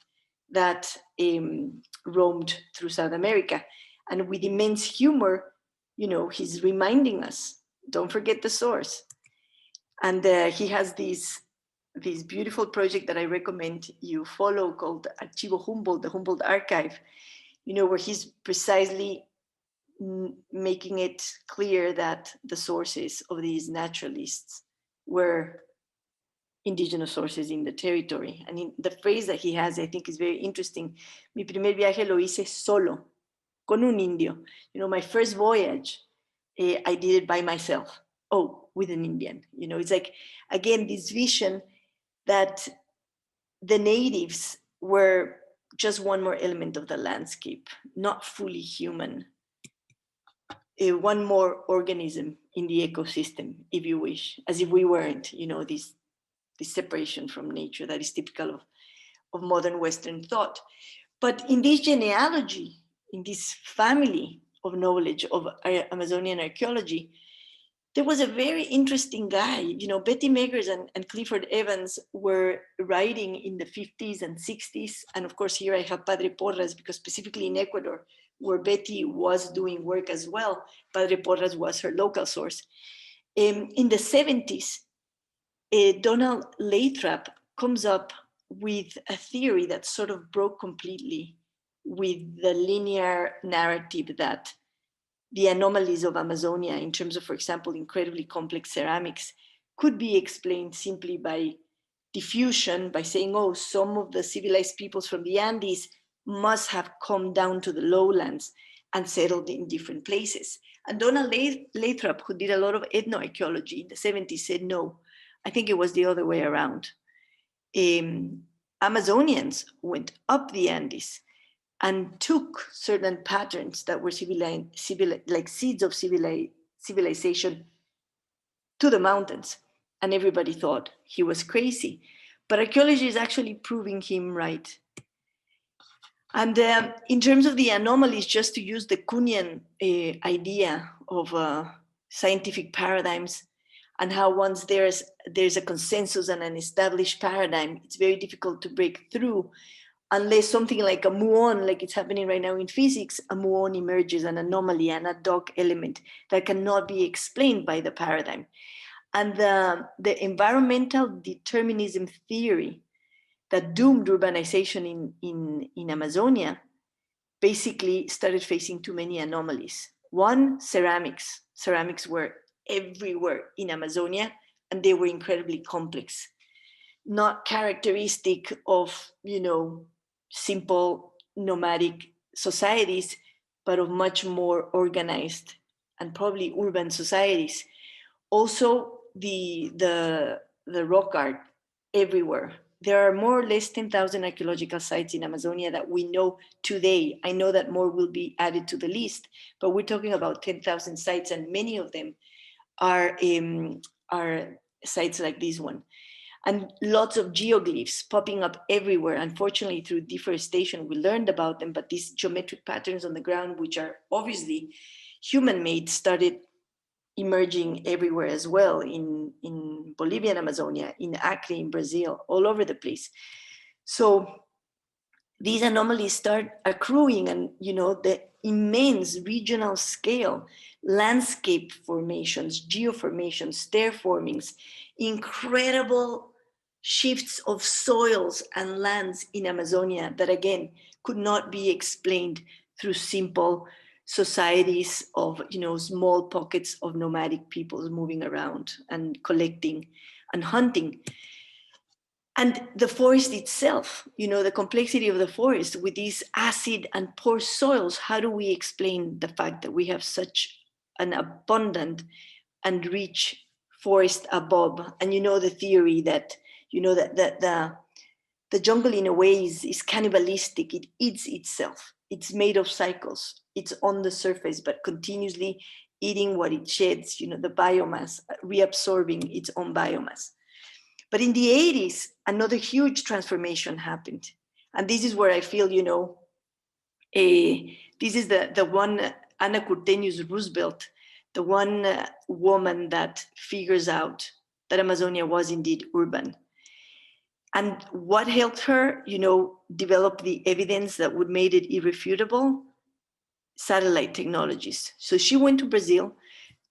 that roamed through South America. And with immense humor, you know, he's reminding us, don't forget the source. And he has this beautiful project that I recommend you follow called Archivo Humboldt, the Humboldt Archive, you know, where he's precisely making it clear that the sources of these naturalists were indigenous sources in the territory. And the phrase that he has, I think, is very interesting. Mi primer viaje lo hice solo, con un indio. You know, my first voyage, I did it by myself. Oh, with an Indian. You know, it's like, again, this vision that the natives were just one more element of the landscape, not fully human. One more organism in the ecosystem, if you wish, as if we weren't, you know, this separation from nature that is typical of modern Western thought. But in this genealogy, in this family of knowledge of Amazonian archaeology, there was a very interesting guy. You know, Betty Meggers and Clifford Evans were writing in the 50s and 60s. And of course, here I have Padre Porras, because specifically in Ecuador, where Betty was doing work as well, Padre Porras was her local source. In the 70s, Donald Lathrop comes up with a theory that sort of broke completely with the linear narrative that the anomalies of Amazonia in terms of, for example, incredibly complex ceramics could be explained simply by diffusion, by saying, oh, some of the civilized peoples from the Andes must have come down to the lowlands and settled in different places. And Donald Lathrop, who did a lot of ethnoarchaeology in the 70s, said, no, I think it was the other way around. Amazonians went up the Andes and took certain patterns that were like seeds of civilization to the mountains. And everybody thought he was crazy. But archaeology is actually proving him right. And in terms of the anomalies, just to use the Kuhnian idea of scientific paradigms, and how once there's a consensus and an established paradigm, it's very difficult to break through unless something like a muon, like it's happening right now in physics, a muon emerges, an anomaly, an ad hoc element that cannot be explained by the paradigm. And the environmental determinism theory that doomed urbanization in Amazonia basically started facing too many anomalies. One, ceramics. Ceramics were everywhere in Amazonia, and they were incredibly complex, not characteristic of, you know, simple nomadic societies, but of much more organized and probably urban societies. Also, the rock art everywhere, there are more or less 10,000 archaeological sites in Amazonia that we know today. I know that more will be added to the list, but we're talking about 10,000 sites, and many of them are sites like this one. And lots of geoglyphs popping up everywhere. Unfortunately, through deforestation, we learned about them, but these geometric patterns on the ground, which are obviously human-made, started emerging everywhere as well, in Bolivia and Amazonia, in Acre, in Brazil, all over the place. So these anomalies start accruing, and the immense regional scale landscape formations, geoformations, terraformings, incredible shifts of soils and lands in Amazonia that again could not be explained through simple societies of small pockets of nomadic peoples moving around and collecting and hunting. And the forest itself, the complexity of the forest with these acid and poor soils. How do we explain the fact that we have such an abundant and rich forest above? And the theory that the jungle in a way is cannibalistic. It eats itself. It's made of cycles. It's on the surface, but continuously eating what it sheds, the biomass, reabsorbing its own biomass. But in the 80s, another huge transformation happened. And this is where I feel, this is the one Anna Curtenius Roosevelt, the one woman that figures out that Amazonia was indeed urban. And what helped her, develop the evidence that would make it irrefutable? Satellite technologies. So she went to Brazil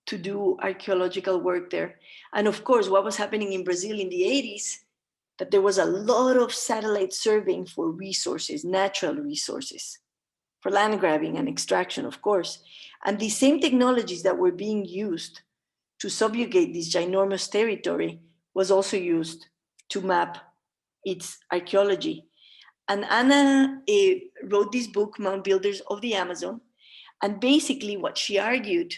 to do archaeological work there. And of course, what was happening in Brazil in the 80s, that there was a lot of satellite surveying for resources, natural resources, for land grabbing and extraction, of course. And the same technologies that were being used to subjugate this ginormous territory was also used to map its archaeology. And Anna wrote this book, Mound Builders of the Amazon. And basically what she argued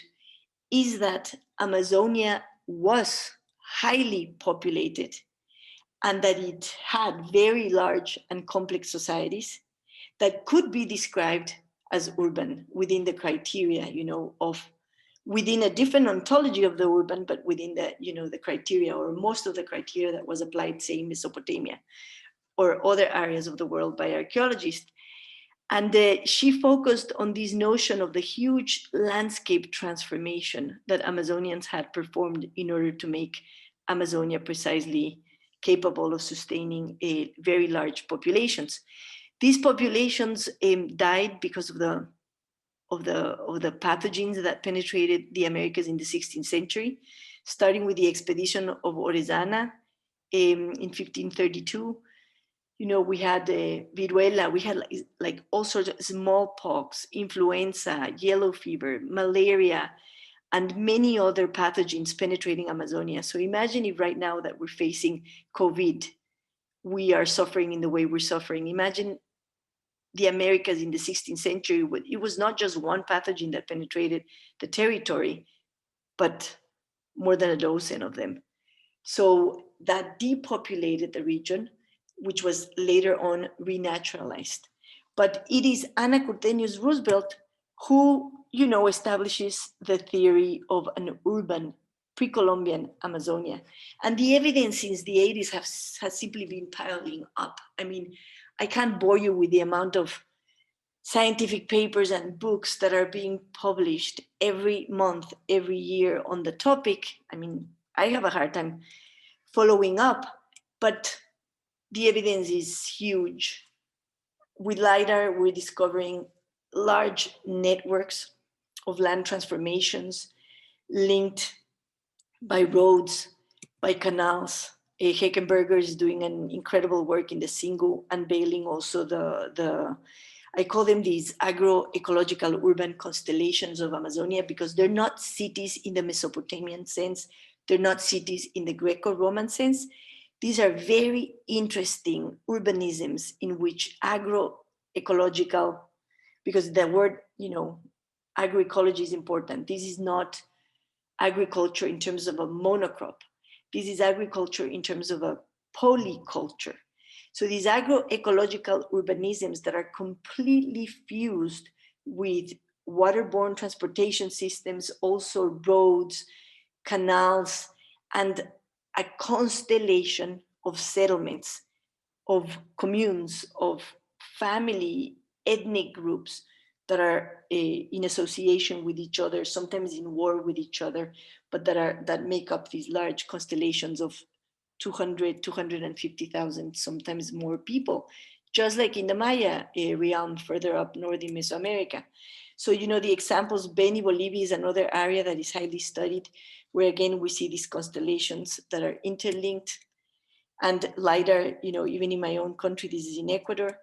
is that Amazonia was highly populated and that it had very large and complex societies that could be described as urban within the criteria, within a different ontology of the urban, but within the, the criteria or most of the criteria that was applied, say, in Mesopotamia or other areas of the world by archaeologists. And she focused on this notion of the huge landscape transformation that Amazonians had performed in order to make Amazonia precisely capable of sustaining very large populations. These populations died because of the pathogens that penetrated the Americas in the 16th century, starting with the expedition of Orellana in 1532. We had viruela, we had like all sorts of smallpox, influenza, yellow fever, malaria, and many other pathogens penetrating Amazonia. So imagine if right now that we're facing COVID, we are suffering in the way we're suffering. Imagine the Americas in the 16th century, it was not just one pathogen that penetrated the territory, but more than a dozen of them. So that depopulated the region, which was later on renaturalized. But it is Anna Curtenius Roosevelt who, establishes the theory of an urban pre-Columbian Amazonia. And the evidence since the 80s has simply been piling up. I mean, I can't bore you with the amount of scientific papers and books that are being published every month, every year on the topic. I mean, I have a hard time following up, but the evidence is huge. With LiDAR, we're discovering large networks of land transformations linked by roads, by canals. Heckenberger is doing an incredible work in the Singu, unveiling also I call them these agroecological urban constellations of Amazonia, because they're not cities in the Mesopotamian sense. They're not cities in the Greco-Roman sense. These are very interesting urbanisms in which agroecological, because the word, agroecology is important. This is not agriculture in terms of a monocrop. This is agriculture in terms of a polyculture. So these agroecological urbanisms that are completely fused with waterborne transportation systems, also roads, canals, and a constellation of settlements, of communes, of family, ethnic groups that are in association with each other, sometimes in war with each other, but that make up these large constellations of 200, 250,000, sometimes more people, just like in the Maya realm further up north in Mesoamerica. So, the examples, Beni Bolivia is another area that is highly studied, where again, we see these constellations that are interlinked. And LIDAR, even in my own country, this is in Ecuador,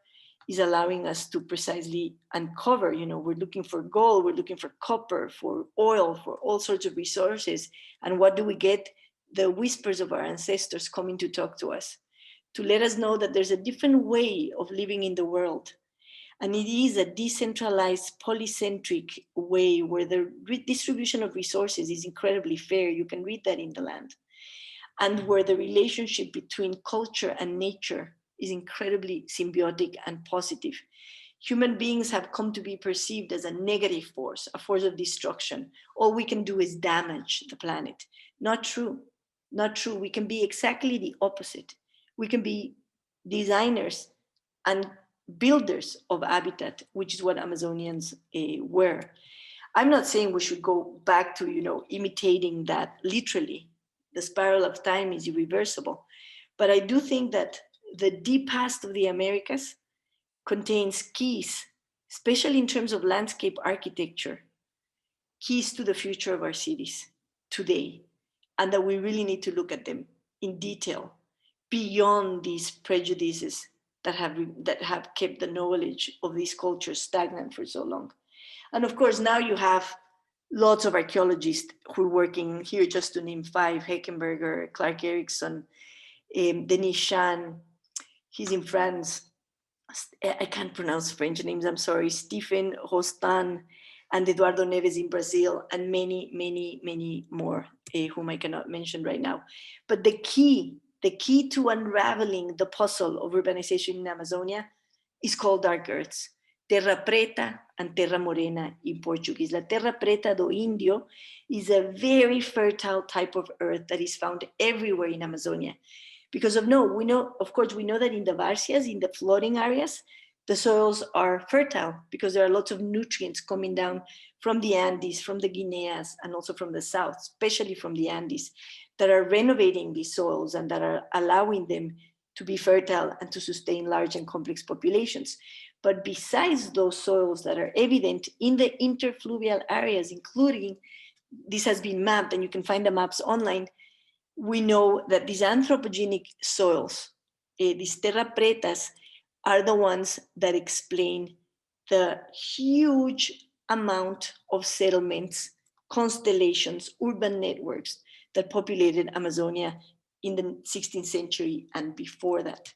is allowing us to precisely uncover, we're looking for gold, we're looking for copper, for oil, for all sorts of resources. And what do we get? The whispers of our ancestors coming to talk to us, to let us know that there's a different way of living in the world. And it is a decentralized, polycentric way where the distribution of resources is incredibly fair. You can read that in the land. And where the relationship between culture and nature is incredibly symbiotic and positive. Human beings have come to be perceived as a negative force, a force of destruction. All we can do is damage the planet. Not true. Not true. We can be exactly the opposite. We can be designers and builders of habitat, which is what Amazonians were. I'm not saying we should go back to, imitating that literally. The spiral of time is irreversible. But I do think that the deep past of the Americas contains keys, especially in terms of landscape architecture, keys to the future of our cities today, and that we really need to look at them in detail beyond these prejudices that have kept the knowledge of these cultures stagnant for so long. And of course, now you have lots of archaeologists who are working here, just to name 5, Heckenberger, Clark Erickson, Denis Chan, he's in France. I can't pronounce French names, I'm sorry, Stephen Rostan, and Eduardo Neves in Brazil, and many, many, many more, whom I cannot mention right now. But the key to unraveling the puzzle of urbanization in Amazonia is called dark earths. Terra preta and terra morena in Portuguese. La terra preta do Indio is a very fertile type of earth that is found everywhere in Amazonia. Because we know that in the varsias, in the flooding areas, the soils are fertile because there are lots of nutrients coming down from the Andes, from the Guineas, and also from the south, especially from the Andes, that are renovating these soils and that are allowing them to be fertile and to sustain large and complex populations. But besides those soils that are evident in the interfluvial areas, including, this has been mapped and you can find the maps online, we know that these anthropogenic soils, these terra pretas, are the ones that explain the huge amount of settlements, constellations, urban networks that populated Amazonia in the 16th century and before that.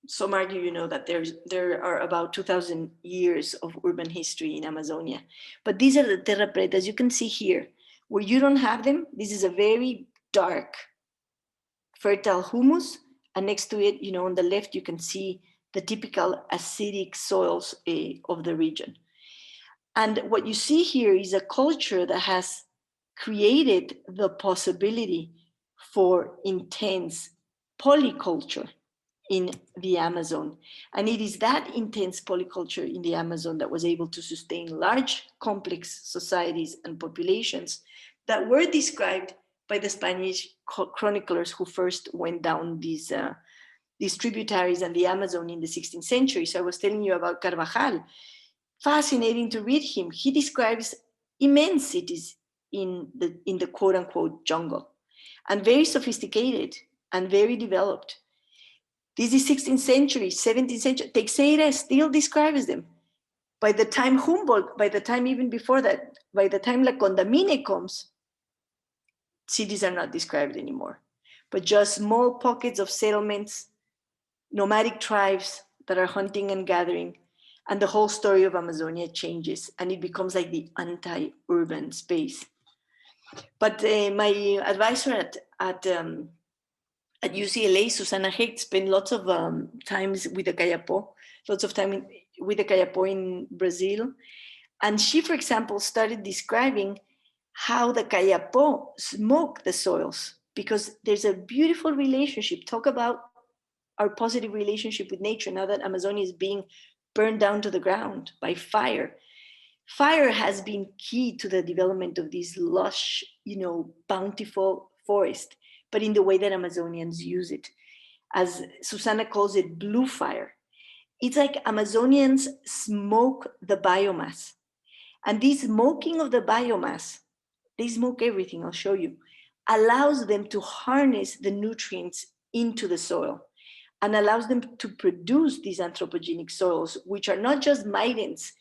Some argue, that there are about 2,000 years of urban history in Amazonia. But these are the terra pretas you can see here. Where you don't have them, this is a very dark, fertile humus. And next to it, on the left, you can see the typical acidic soils of the region. And what you see here is a culture that has created the possibility for intense polyculture in the Amazon. And it is that intense polyculture in the Amazon that was able to sustain large, complex societies and populations that were described by the Spanish chroniclers who first went down these tributaries and the Amazon in the 16th century. So I was telling you about Carvajal. Fascinating to read him. He describes immense cities in the quote unquote jungle, and very sophisticated and very developed. This is 16th century, 17th century. Teixeira still describes them. By the time Humboldt, by the time even before that, by the time La Condamine comes, cities are not described anymore, but just small pockets of settlements, nomadic tribes that are hunting and gathering, and the whole story of Amazonia changes, and it becomes like the anti-urban space. But my advisor at at UCLA, Susana Hecht spent lots of times with the Kayapo, lots of time with the Kayapo in Brazil. And she, for example, started describing how the Kayapo smoke the soils, because there's a beautiful relationship. Talk about our positive relationship with nature now that Amazonia is being burned down to the ground by fire. Fire has been key to the development of this lush, bountiful forest, but in the way that Amazonians use it. As Susana calls it, blue fire. It's like Amazonians smoke the biomass. And this smoking of the biomass, they smoke everything, I'll show you, allows them to harness the nutrients into the soil and allows them to produce these anthropogenic soils, which are not just migrants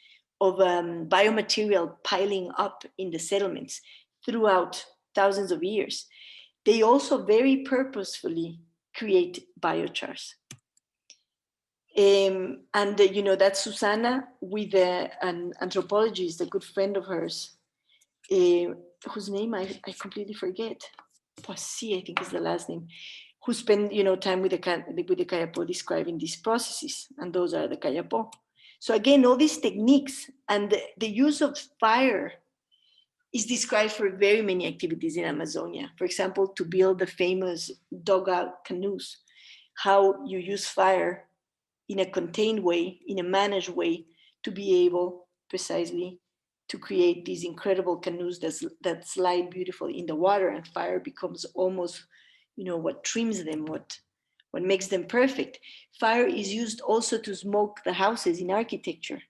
of biomaterial piling up in the settlements throughout thousands of years. They also very purposefully create biochars. That's Susana with an anthropologist, a good friend of hers, whose name I completely forget. Poissy, I think is the last name, who spent time with the Kayapo describing these processes, and those are the Kayapo. So again, all these techniques and the use of fire is described for very many activities in Amazonia. For example, to build the famous dugout canoes, how you use fire in a contained way, in a managed way, to be able precisely to create these incredible canoes that slide beautifully in the water, and fire becomes almost, what trims them, what makes them perfect. Fire is used also to smoke the houses in architecture.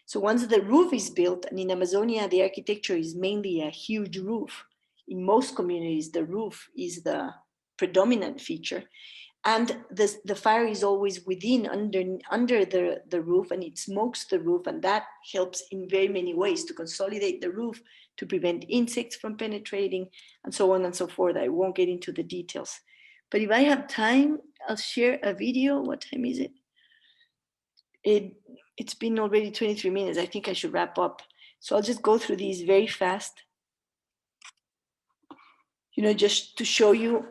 So once the roof is built, and in Amazonia, the architecture is mainly a huge roof. In most communities, the roof is the predominant feature. And the fire is always within, under the roof, and it smokes the roof, and that helps in very many ways to consolidate the roof, to prevent insects from penetrating, and so on and so forth. I won't get into the details. But if I have time, I'll share a video. What time is it? It's been already 23 minutes. I think I should wrap up. So I'll just go through these very fast, just to show you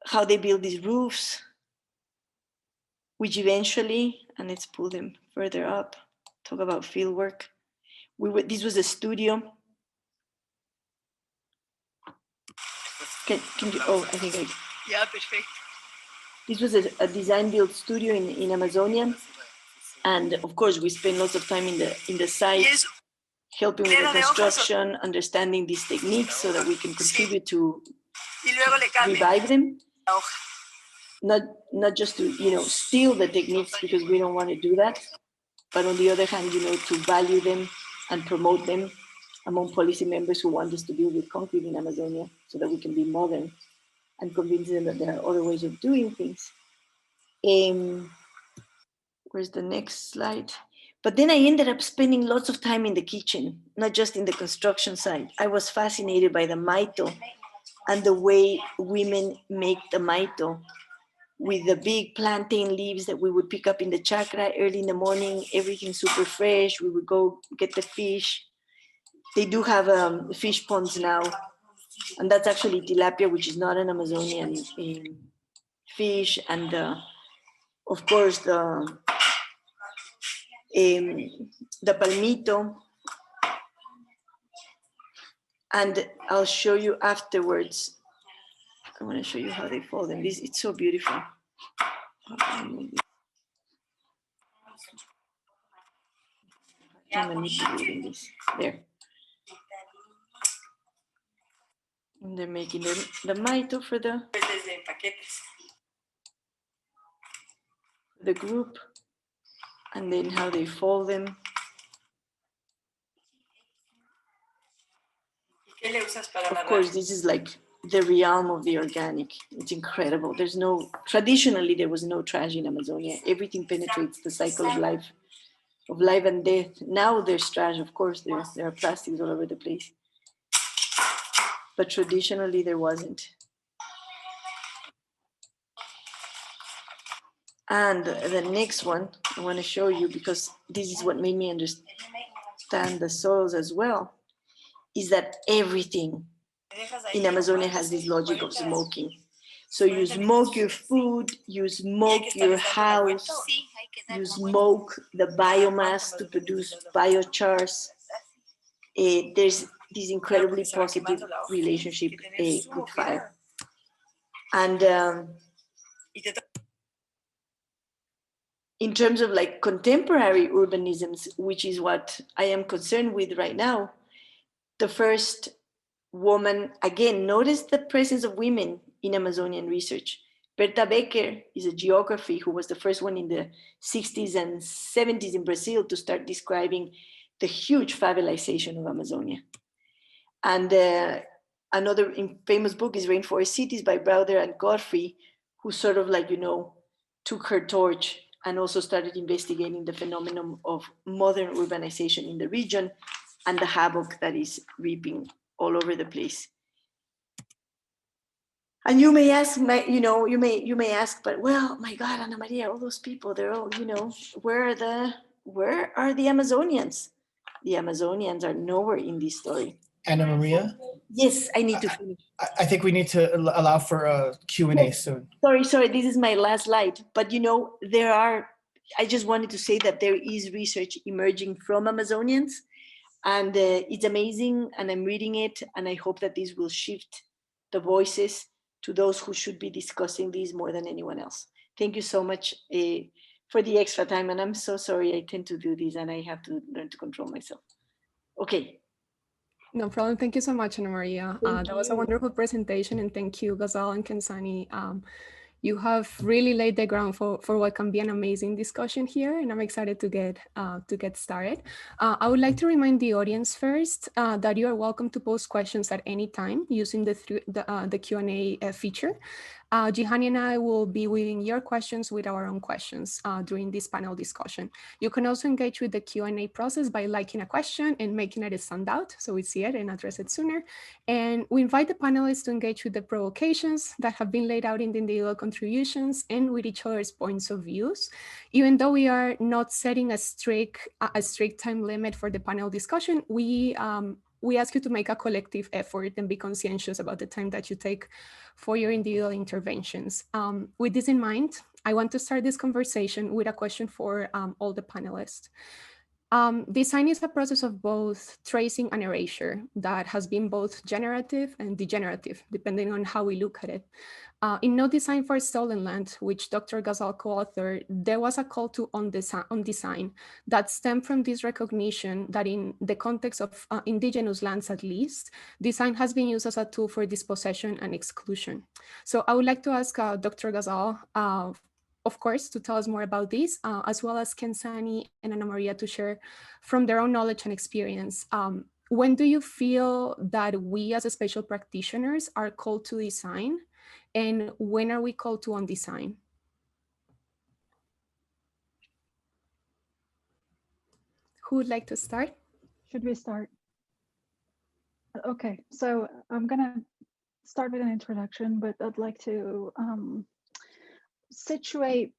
how they build these roofs, which eventually, and let's pull them further up, talk about field work. This was a studio. Can you, I think I. Yeah, perfect. This was a design build studio in Amazonia. And of course, we spend lots of time in the site, helping with the construction, understanding these techniques so that we can contribute to revive them. Not just to steal the techniques, because we don't want to do that, but on the other hand, to value them and promote them among policy members who want us to deal with concrete in Amazonia, so that we can be modern and convince them that there are other ways of doing things. Where's the next slide? But then I ended up spending lots of time in the kitchen, not just in the construction site. I was fascinated by the maito and the way women make the maito with the big plantain leaves that we would pick up in the chacra early in the morning, everything super fresh. We would go get the fish. They do have fish ponds now, and that's actually tilapia, which is not an Amazonian fish. And of course, the palmito. And I'll show you afterwards. I want to show you how they fold them. It's so beautiful. I'm manipulating this. There. And they're making the maito for the group. And then how they fold them. Of course, this is like the realm of the organic. It's incredible. Traditionally, there was no trash in Amazonia. Everything penetrates the cycle of life and death. Now there's trash, of course, there are plastics all over the place. But traditionally, there wasn't. And the next one I want to show you, because this is what made me understand the soils as well, is that everything in Amazonia has this logic of smoking. So you smoke your food, you smoke your house, you smoke the biomass to produce biochars. There's this incredibly positive relationship with fire. And in terms of like contemporary urbanisms, which is what I am concerned with right now, the first woman, again, notice the presence of women in Amazonian research. Berta Becker is a geographer who was the first one in the 60s and 70s in Brazil to start describing the huge favelization of Amazonia. And another famous book is Rainforest Cities by Browder and Godfrey, who sort of like, you know, took her torch and also started investigating the phenomenon of modern urbanization in the region and the havoc that is reaping all over the place. And you may ask, you know, you may ask, but well, my God, Ana Maria, all those people, they're all, you know, where are the Amazonians? The Amazonians are nowhere in this story. Ana Maria? Yes, I need to finish. I think we need to allow for a Q&A soon. Sorry, this is my last slide. But you know, I just wanted to say that there is research emerging from Amazonians, and it's amazing, and I'm reading it, and I hope that this will shift the voices to those who should be discussing these more than anyone else. Thank you so much for the extra time, and I'm so sorry I tend to do this, and I have to learn to control myself. Okay. No problem. Thank you so much, Ana Maria. That was a wonderful presentation, and thank you, Ghazal and Khensani. You have really laid the ground for what can be an amazing discussion here, and I'm excited to get started. I would like to remind the audience first that you are welcome to post questions at any time using the Q&A feature. Jihani and I will be weaving your questions with our own questions during this panel discussion. You can also engage with the Q&A process by liking a question and making it stand out so we see it and address it sooner. And we invite the panelists to engage with the provocations that have been laid out in the individual contributions and with each other's points of views. Even though we are not setting a strict time limit for the panel discussion, we ask you to make a collective effort and be conscientious about the time that you take for your individual interventions. With this in mind, I want to start this conversation with a question for all the panelists. Design is a process of both tracing and erasure that has been both generative and degenerative, depending on how we look at it. In No Design for Stolen Land, which Dr. Ghazal co-authored, there was a call to on design that stemmed from this recognition that in the context of indigenous lands, at least, design has been used as a tool for dispossession and exclusion. So I would like to ask Dr. Ghazal, of course, to tell us more about this, as well as Khensani and Ana Maria to share from their own knowledge and experience. When do you feel that we as spatial practitioners are called to design? And when are we called to undesign? Who would like to start? Should we start? Okay, so I'm gonna start with an introduction, but I'd like to situate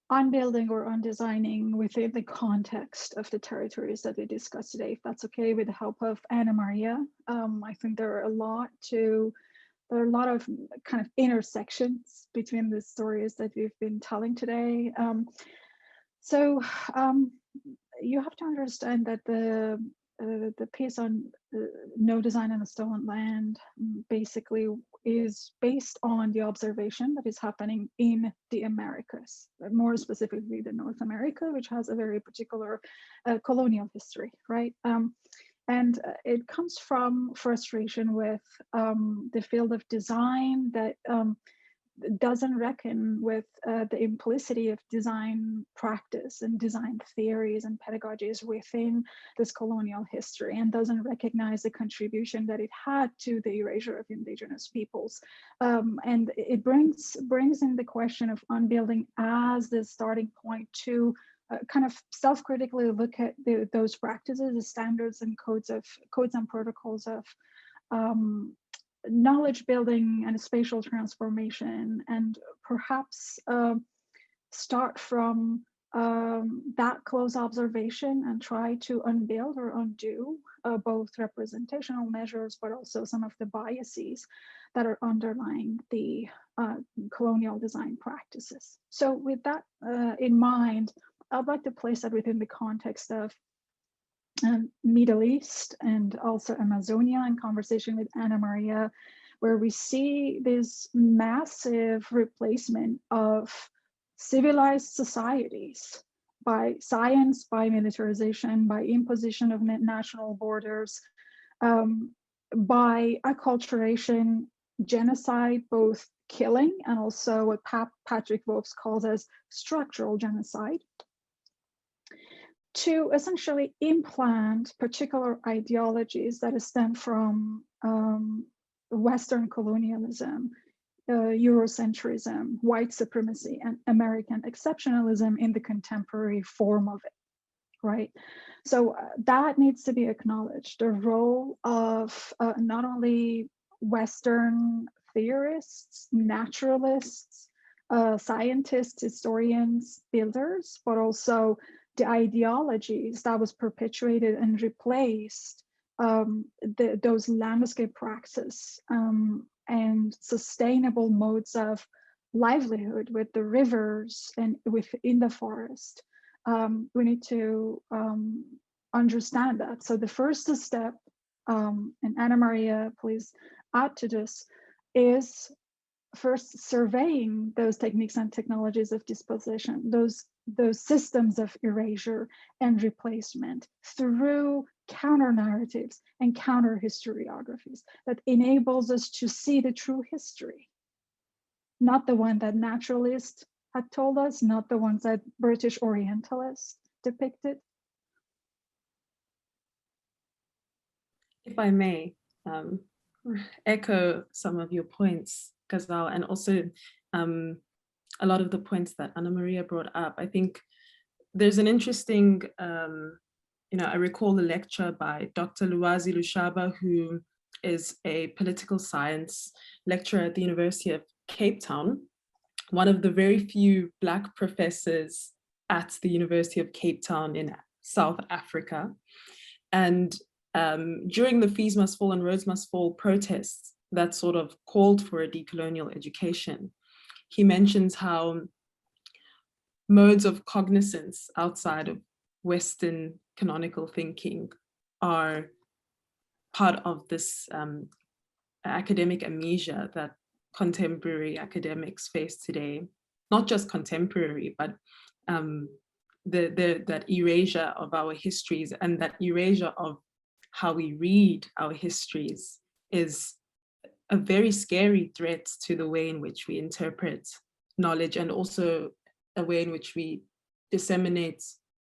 unbuilding or undesigning within the context of the territories that we discussed today, if that's okay, with the help of Ana Maria. I think there are a lot of kind of intersections between the stories that we've been telling today. So you have to understand that the piece on No Design on the Stolen Land basically is based on the observation that is happening in the Americas, more specifically the North America, which has a very particular colonial history, right? And it comes from frustration with the field of design that doesn't reckon with the implicity of design practice and design theories and pedagogies within this colonial history, and doesn't recognize the contribution that it had to the erasure of indigenous peoples. And it brings in the question of unbuilding as the starting point to kind of self-critically look at those practices, the standards and codes and protocols of knowledge building and spatial transformation, and perhaps start from that close observation and try to unbuild or undo both representational measures, but also some of the biases that are underlying the colonial design practices. So with that in mind, I'd like to place that within the context of Middle East and also Amazonia, in conversation with Anna Maria, where we see this massive replacement of civilized societies by science, by militarization, by imposition of national borders, by acculturation, genocide, both killing and also what Patrick Vaux calls as structural genocide, to essentially implant particular ideologies that stem from Western colonialism, Eurocentrism, white supremacy, and American exceptionalism in the contemporary form of it, right? So that needs to be acknowledged. The role of not only Western theorists, naturalists, scientists, historians, builders, but also the ideologies that was perpetuated and replaced those landscape praxis and sustainable modes of livelihood with the rivers and within the forest. We need to understand that. So the first step, and Anna Maria, please add to this, is first surveying those techniques and technologies of disposition, those systems of erasure and replacement through counter narratives and counter historiographies that enables us to see the true history, not the one that naturalists had told us, not the ones that British Orientalists depicted. If I may echo some of your points, Ghazal, and also a lot of the points that Anna Maria brought up. I think there's an interesting, I recall a lecture by Dr. Luwazi Lushaba, who is a political science lecturer at the University of Cape Town, one of the very few Black professors at the University of Cape Town in South Africa. And during the Fees Must Fall and Roads Must Fall protests that sort of called for a decolonial education, he mentions how modes of cognizance outside of Western canonical thinking are part of this academic amnesia that contemporary academics face today. Not just contemporary, but that erasure of our histories and that erasure of how we read our histories is a very scary threat to the way in which we interpret knowledge, and also a way in which we disseminate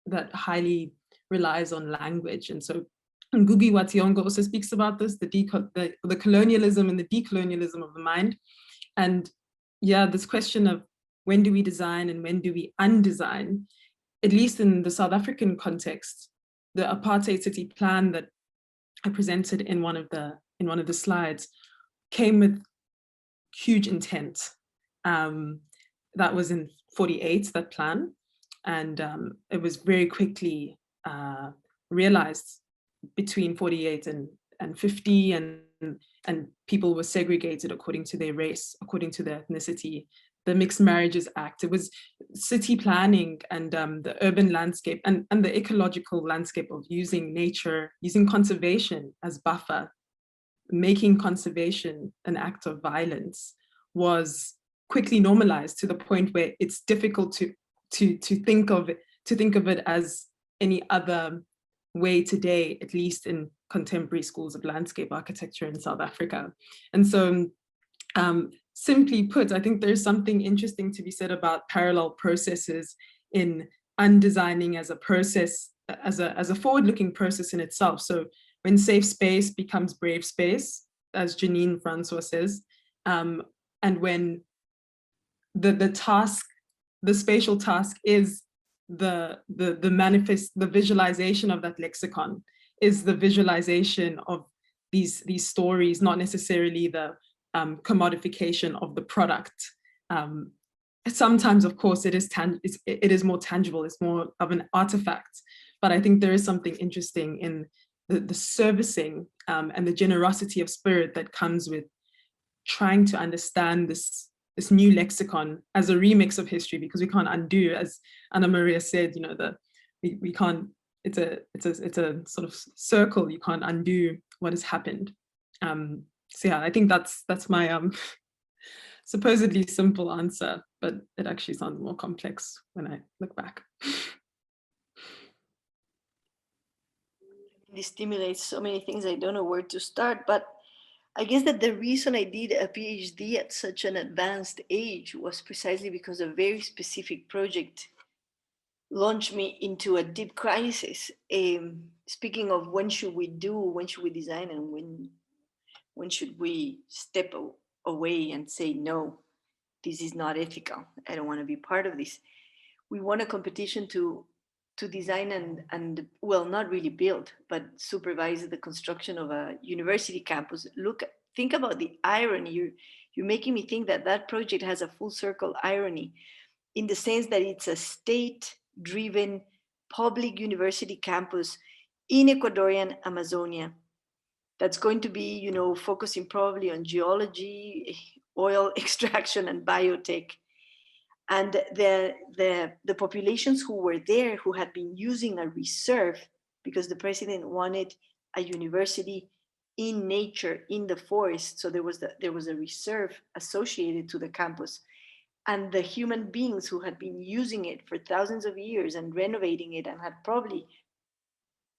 that highly relies on language. And so Ngugi wa Thiong'o also speaks about this, the colonialism and the decolonialism of the mind. And yeah, this question of when do we design and when do we undesign, at least in the South African context, the apartheid city plan that I presented in one of the slides came with huge intent. That was in 48, that plan. And it was very quickly realized between 48 and 50, and people were segregated according to their race, according to their ethnicity. The Mixed Marriages Act, it was city planning and the urban landscape and the ecological landscape of using nature, using conservation as buffer, making conservation an act of violence was quickly normalized to the point where it's difficult to think of it as any other way today, at least in contemporary schools of landscape architecture in South Africa. And so simply put, I think there's something interesting to be said about parallel processes in undesigning as a process, as a forward-looking process in itself. So when safe space becomes brave space, as Janine Francois says, and when the task, the spatial task is the visualization of that lexicon, is the visualization of these stories, not necessarily the commodification of the product. sometimes, of course, it is more tangible, it's more of an artifact. But I think there is something interesting in the servicing and the generosity of spirit that comes with trying to understand this new lexicon as a remix of history, because we can't undo, as Anna Maria said, we can't, it's a sort of circle, you can't undo what has happened. So yeah, I think that's my supposedly simple answer, but it actually sounds more complex when I look back. This stimulates so many things. I don't know where to start, but I guess that the reason I did a PhD at such an advanced age was precisely because a very specific project launched me into a deep crisis. Speaking of when should we design, and when should we step away and say, no, this is not ethical. I don't want to be part of this. We won a competition to design and well, not really build, but supervise the construction of a university campus. Think about the irony. You're making me think that project has a full circle irony, in the sense that it's a state-driven public university campus in Ecuadorian Amazonia that's going to be, focusing probably on geology, oil extraction, and biotech. And the populations who were there, who had been using a reserve, because the president wanted a university in nature, in the forest. So there was a reserve associated to the campus. And the human beings who had been using it for thousands of years and renovating it and had probably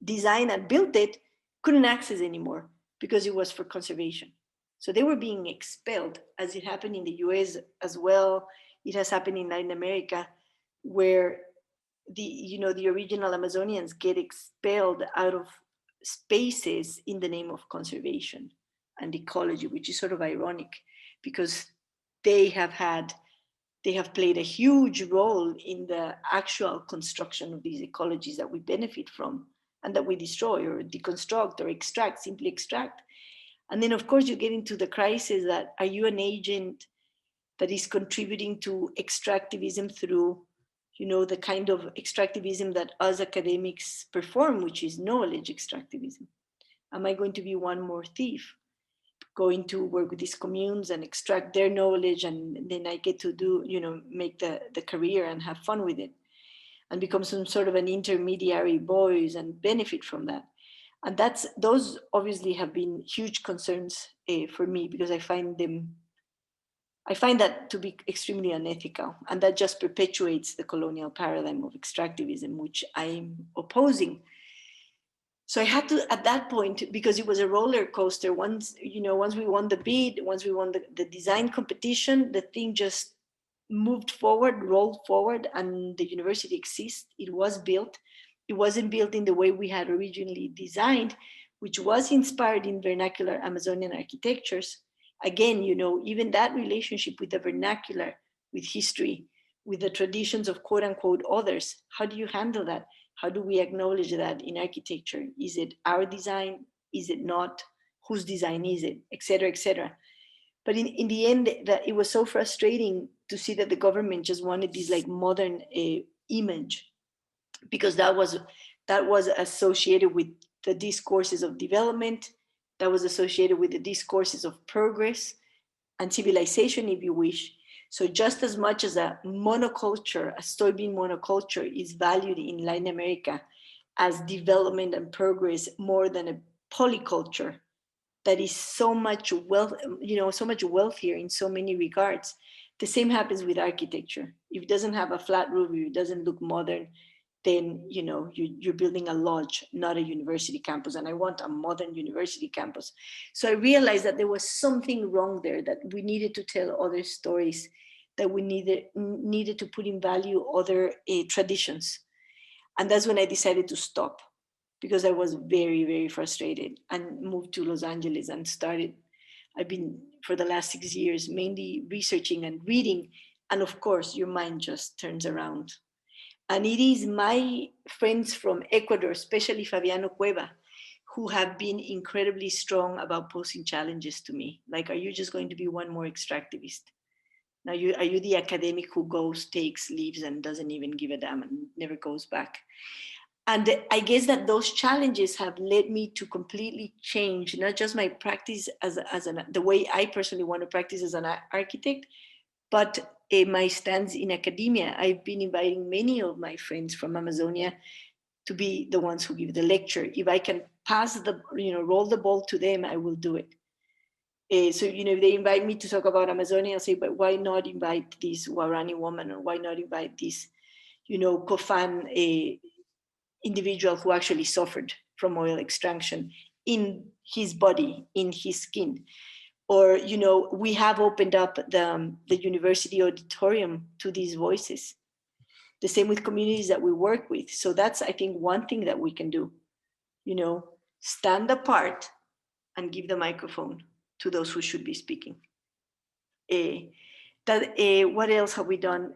designed and built it, couldn't access anymore because it was for conservation. So they were being expelled, as it happened in the US as well. It has happened in Latin America, where the original Amazonians get expelled out of spaces in the name of conservation and ecology, which is sort of ironic, because they have played a huge role in the actual construction of these ecologies that we benefit from and that we destroy or deconstruct or simply extract. And then, of course, you get into the crisis that, are you an agent that is contributing to extractivism through, the kind of extractivism that us academics perform, which is knowledge extractivism? Am I going to be one more thief, going to work with these communes and extract their knowledge, and then I get to do, make the career and have fun with it and become some sort of an intermediary voice and benefit from that? And those obviously have been huge concerns for me, because I find that to be extremely unethical, and that just perpetuates the colonial paradigm of extractivism, which I'm opposing. So I had to, at that point, because it was a roller coaster, once we won the bid, once we won the design competition, the thing just moved forward, rolled forward, and the university exists. It was built. It wasn't built in the way we had originally designed, which was inspired in vernacular Amazonian architectures. Again, even that relationship with the vernacular, with history, with the traditions of quote unquote others, how do you handle that? How do we acknowledge that in architecture? Is it our design? Is it not? Whose design is it? Et cetera, et cetera. But in the end, that it was so frustrating to see that the government just wanted this like modern image, because that was associated with the discourses of development, that was associated with the discourses of progress and civilization, if you wish. So just as much as a monoculture, a soybean monoculture is valued in Latin America as development and progress more than a polyculture that is so much wealthier in so many regards. The same happens with architecture. If it doesn't have a flat roof, if it doesn't look modern, then you're building a lodge, not a university campus. And I want a modern university campus. So I realized that there was something wrong there, that we needed to tell other stories, that we needed to put in value other traditions. And that's when I decided to stop, because I was very, very frustrated, and moved to Los Angeles and I've been for the last 6 years mainly researching and reading. And of course, your mind just turns around. And it is my friends from Ecuador, especially Fabiano Cueva, who have been incredibly strong about posing challenges to me. Like, are you just going to be one more extractivist? Now, are you the academic who goes, takes, leaves, and doesn't even give a damn and never goes back? And I guess that those challenges have led me to completely change, not just my practice the way I personally want to practice as an architect, but my stance in academia. I've been inviting many of my friends from Amazonia to be the ones who give the lecture. If I can pass roll the ball to them, I will do it. So, if they invite me to talk about Amazonia, I'll say, but why not invite this Guarani woman, or why not invite this, Kofan individual who actually suffered from oil extraction in his body, in his skin? Or, we have opened up the university auditorium to these voices. The same with communities that we work with. So that's, I think, one thing that we can do, stand apart and give the microphone to those who should be speaking. What else have we done?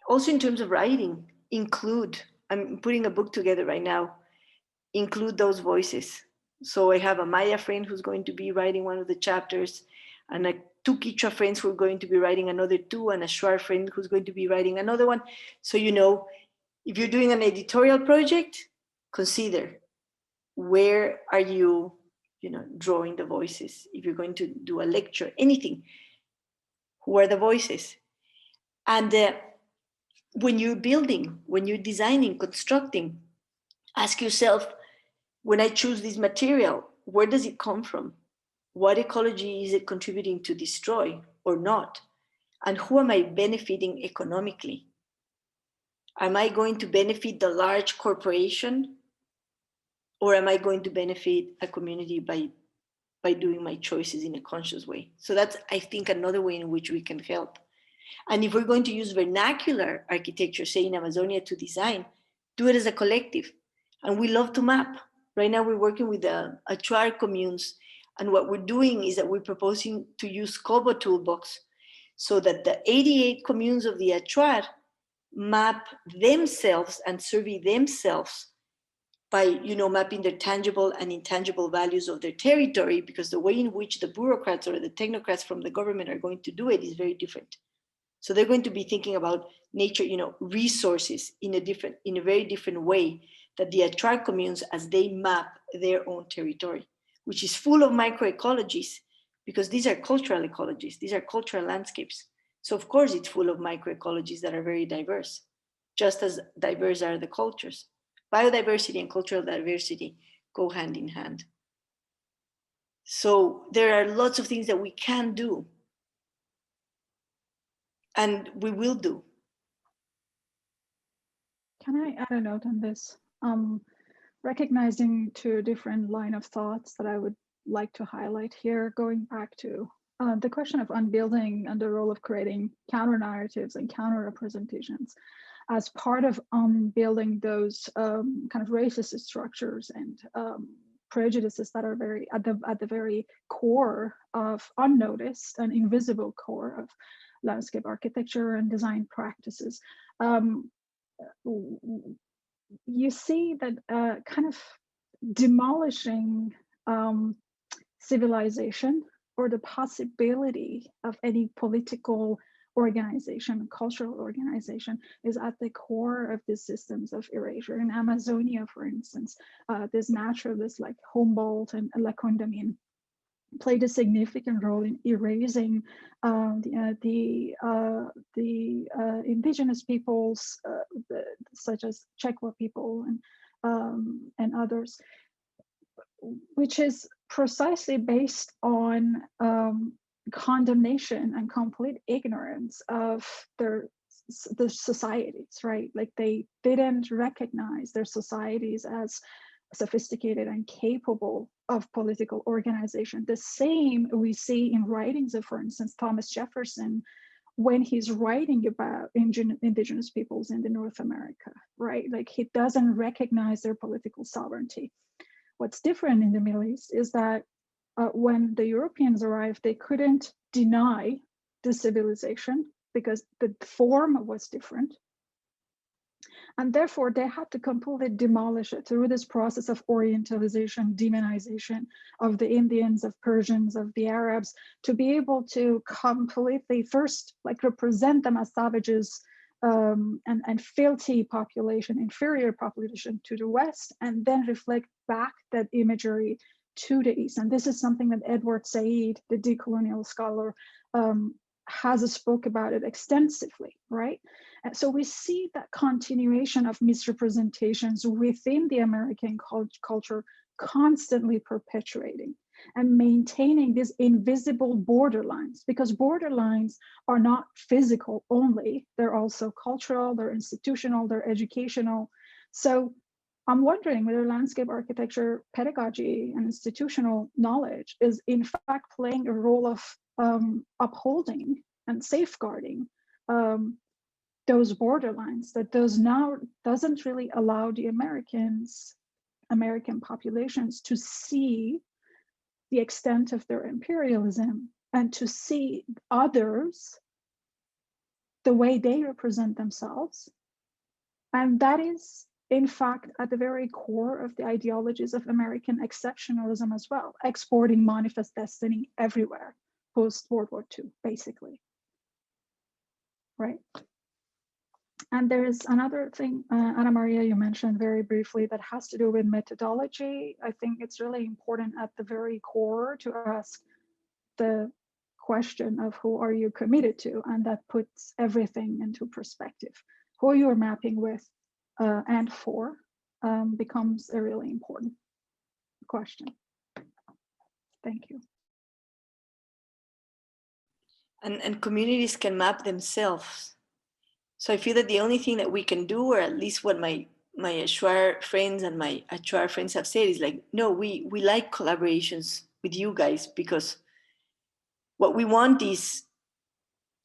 Also, in terms of writing, I'm putting a book together right now, include those voices. So I have a Maya friend who's going to be writing one of the chapters, and two Quechua friends who are going to be writing another two, and a Shuar friend who's going to be writing another one. So, if you're doing an editorial project, consider where are you, drawing the voices. If you're going to do a lecture, anything, who are the voices? And when you're building, when you're designing, constructing, ask yourself, when I choose this material, where does it come from? What ecology is it contributing to destroy or not? And who am I benefiting economically? Am I going to benefit the large corporation, or am I going to benefit a community by doing my choices in a conscious way? So that's, I think, another way in which we can help. And if we're going to use vernacular architecture, say in Amazonia, to design, do it as a collective. And we love to map. Right now we're working with the Achuar communes. And what we're doing is that we're proposing to use Kobo Toolbox so that the 88 communes of the Achuar map themselves and survey themselves by mapping their tangible and intangible values of their territory, because the way in which the bureaucrats or the technocrats from the government are going to do it is very different. So they're going to be thinking about nature, resources in a very different way that the Achuar communes, as they map their own territory, which is full of microecologies, because these are cultural ecologies, these are cultural landscapes. So of course it's full of microecologies that are very diverse, just as diverse are the cultures. Biodiversity and cultural diversity go hand in hand. So there are lots of things that we can do, and we will do. Can I add a note on this? Recognizing two different line of thoughts that I would like to highlight here, going back to the question of unbuilding and the role of creating counter narratives and counter representations as part of unbuilding those kind of racist structures and prejudices that are very at the very core of unnoticed and invisible core of landscape architecture and design practices. You see that kind of demolishing civilization or the possibility of any political organization, cultural organization, is at the core of these systems of erasure. In Amazonia, for instance, this naturalists like Humboldt and La Condamine played a significant role in erasing the indigenous peoples, such as Chekwa people and others, which is precisely based on condemnation and complete ignorance of the societies, right? Like they didn't recognize their societies as sophisticated and capable of political organization. The same we see in writings of, for instance, Thomas Jefferson, when he's writing about indigenous peoples in the North America, right? Like he doesn't recognize their political sovereignty. What's different in the Middle East is that when the Europeans arrived, they couldn't deny the civilization because the form was different. And therefore, they had to completely demolish it through this process of orientalization, demonization of the Indians, of Persians, of the Arabs, to be able to completely first like represent them as savages and filthy population, inferior population to the West, and then reflect back that imagery to the East. And this is something that Edward Said, the decolonial scholar, has spoke about it extensively, right? And so we see that continuation of misrepresentations within the American culture constantly perpetuating and maintaining these invisible borderlines, because borderlines are not physical only, they're also cultural, they're institutional, they're educational. So I'm wondering whether landscape architecture pedagogy and institutional knowledge is in fact playing a role of upholding and safeguarding those borderlines that doesn't really allow the American populations to see the extent of their imperialism and to see others the way they represent themselves. And that is, in fact, at the very core of the ideologies of American exceptionalism as well, exporting manifest destiny everywhere post-World War II, basically. Right? And there's another thing, Ana Maria, you mentioned very briefly that has to do with methodology. I think it's really important at the very core to ask the question of who are you committed to, and that puts everything into perspective. Who you're mapping with and for becomes a really important question. Thank you. And communities can map themselves. So I feel that the only thing that we can do, or at least what my Ashwar friends and my Achwar friends have said, is like, no, we like collaborations with you guys, because what we want is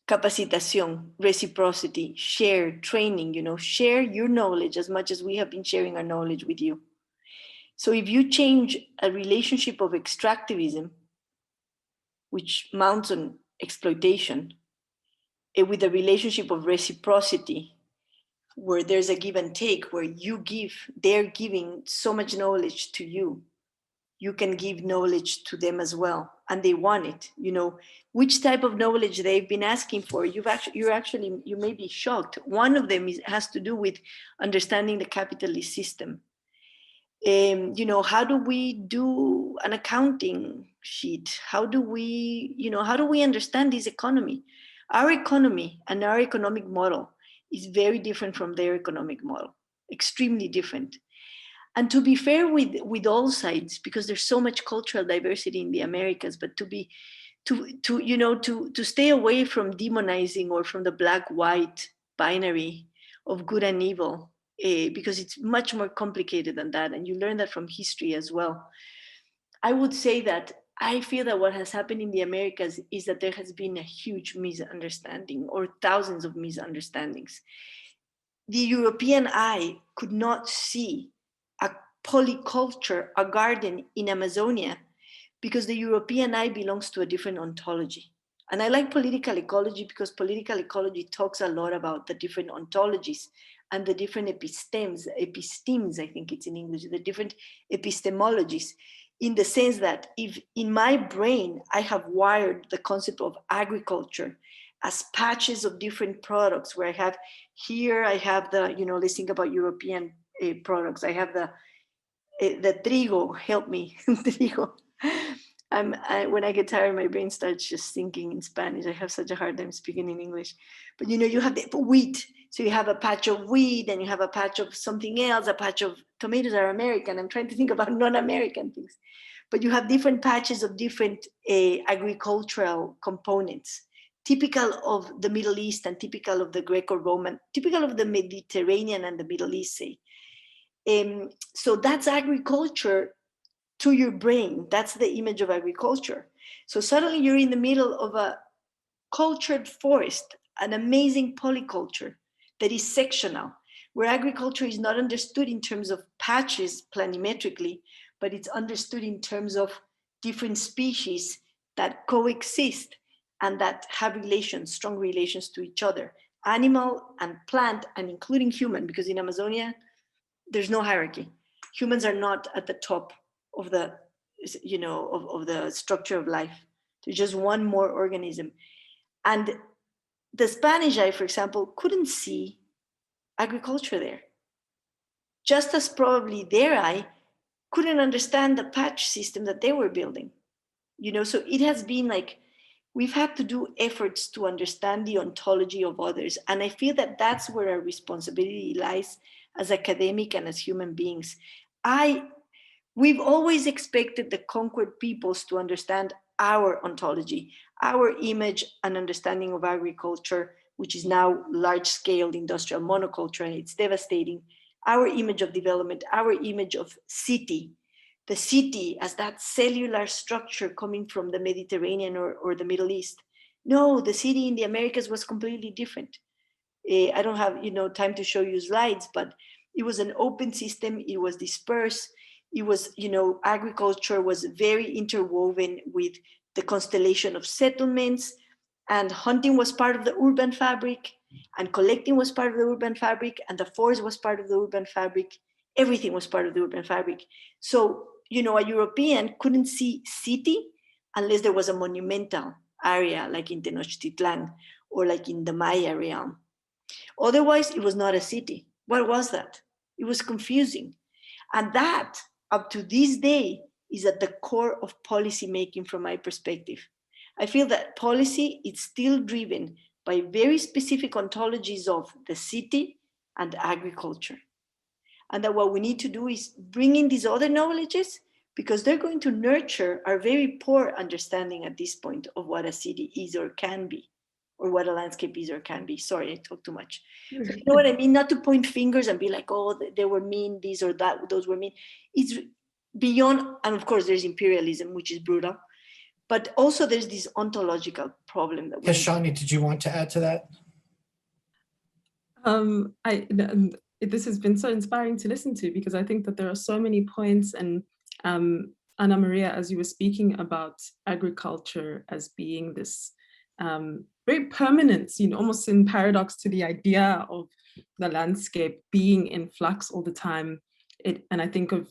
capacitación, reciprocity, share, training, share your knowledge as much as we have been sharing our knowledge with you. So if you change a relationship of extractivism, which mounts on exploitation, with a relationship of reciprocity, where there's a give and take, where you give, they're giving so much knowledge to you, you can give knowledge to them as well, and they want it. Which type of knowledge they've been asking for. You may be shocked. One of them has to do with understanding the capitalist system. How do we do an accounting sheet? How do we understand this economy? Our economy and our economic model is very different from their economic model, extremely different. And to be fair with all sides, because there's so much cultural diversity in the Americas, but to stay away from demonizing or from the black-white binary of good and evil, because it's much more complicated than that, and you learn that from history as well. I would say that I feel that what has happened in the Americas is that there has been a huge misunderstanding, or thousands of misunderstandings. The European eye could not see a polyculture, a garden in Amazonia, because the European eye belongs to a different ontology. And I like political ecology because political ecology talks a lot about the different ontologies and the different epistemes, I think it's in English, the different epistemologies, in the sense that if in my brain, I have wired the concept of agriculture as patches of different products, where I have the, let's think about European products. I have the trigo, help me, trigo. When I get tired, my brain starts just thinking in Spanish. I have such a hard time speaking in English. But you have the wheat. So you have a patch of wheat, and you have a patch of something else. A patch of tomatoes are American. I'm trying to think about non-American things. But you have different patches of different agricultural components, typical of the Middle East and typical of the Greco-Roman, typical of the Mediterranean and the Middle East, say. So that's agriculture to your brain. That's the image of agriculture. So suddenly you're in the middle of a cultured forest, an amazing polyculture that is sectional, where agriculture is not understood in terms of patches planimetrically, but it's understood in terms of different species that coexist and that have relations, strong relations to each other. animal and plant, and including human, because in Amazonia, there's no hierarchy. Humans are not at the top of the, of the structure of life. There's just one more organism. And the Spanish eye, for example, couldn't see agriculture there. Just as probably their eye couldn't understand the patch system that they were building. So it has been like, we've had to do efforts to understand the ontology of others. And I feel that that's where our responsibility lies as academic and as human beings. We've always expected the conquered peoples to understand our ontology, our image and understanding of agriculture, which is now large-scale industrial monoculture, and it's devastating. Our image of development, our image of city, the city as that cellular structure coming from the Mediterranean or the Middle East. No, the city in the Americas was completely different. I don't have time to show you slides, but it was an open system. It was dispersed. It was, agriculture was very interwoven with the constellation of settlements, and hunting was part of the urban fabric, and collecting was part of the urban fabric, and the forest was part of the urban fabric. Everything was part of the urban fabric. So, a European couldn't see city unless there was a monumental area like in Tenochtitlan or like in the Maya realm. Otherwise, it was not a city. What was that? It was confusing. And that, up to this day, is at the core of policy making from my perspective. I feel that policy is still driven by very specific ontologies of the city and agriculture. And that what we need to do is bring in these other knowledges, because they're going to nurture our very poor understanding at this point of what a city is or can be, or what a landscape is or can be. Sorry, I talk too much. But you know what I mean? Not to point fingers and be like, oh, they were mean, these or that, those were mean. It's beyond, and of course there's imperialism, which is brutal, but also there's this ontological problem that Khensani, did you want to add to that? This has been so inspiring to listen to, because I think that there are so many points, and Ana Maria, as you were speaking about agriculture as being this very permanent, almost in paradox to the idea of the landscape being in flux all the time. And I think of,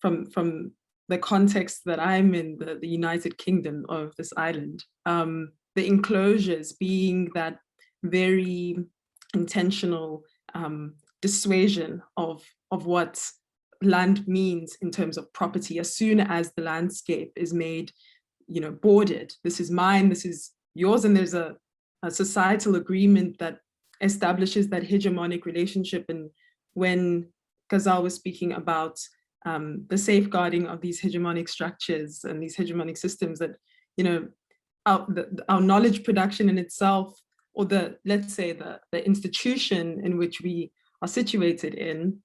from the context that I'm in, the United Kingdom of this island, the enclosures being that very intentional dissuasion of what land means in terms of property. As soon as the landscape is made, boarded, this is mine, this is yours, and there's a societal agreement that establishes that hegemonic relationship. And when Ghazal was speaking about the safeguarding of these hegemonic structures and these hegemonic systems, that our knowledge production in itself, or let's say the institution in which we are situated in,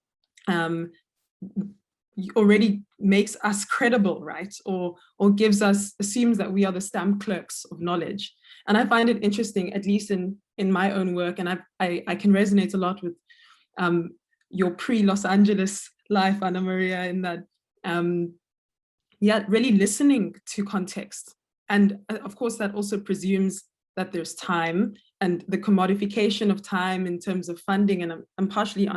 already makes us credible, right? Or assumes that we are the stamp clerks of knowledge. And I find it interesting, at least in my own work, and I can resonate a lot with your pre-Los Angeles life, Ana Maria, in that, really listening to context. And of course, that also presumes that there's time, and the commodification of time in terms of funding. And I'm partially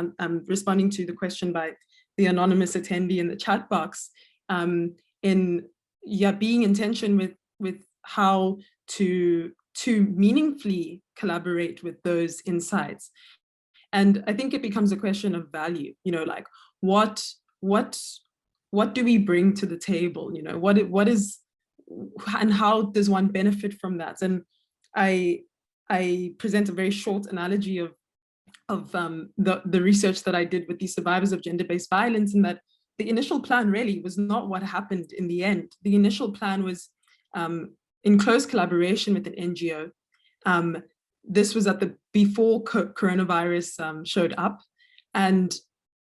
responding to the question by the anonymous attendee in the chat box, being in tension with how to meaningfully collaborate with those insights. And I think it becomes a question of value, like what do we bring to the table? What is, and how does one benefit from that? And I present a very short analogy of the research that I did with these survivors of gender-based violence, and that the initial plan really was not what happened in the end. The initial plan was in close collaboration with an NGO. This was before coronavirus showed up, and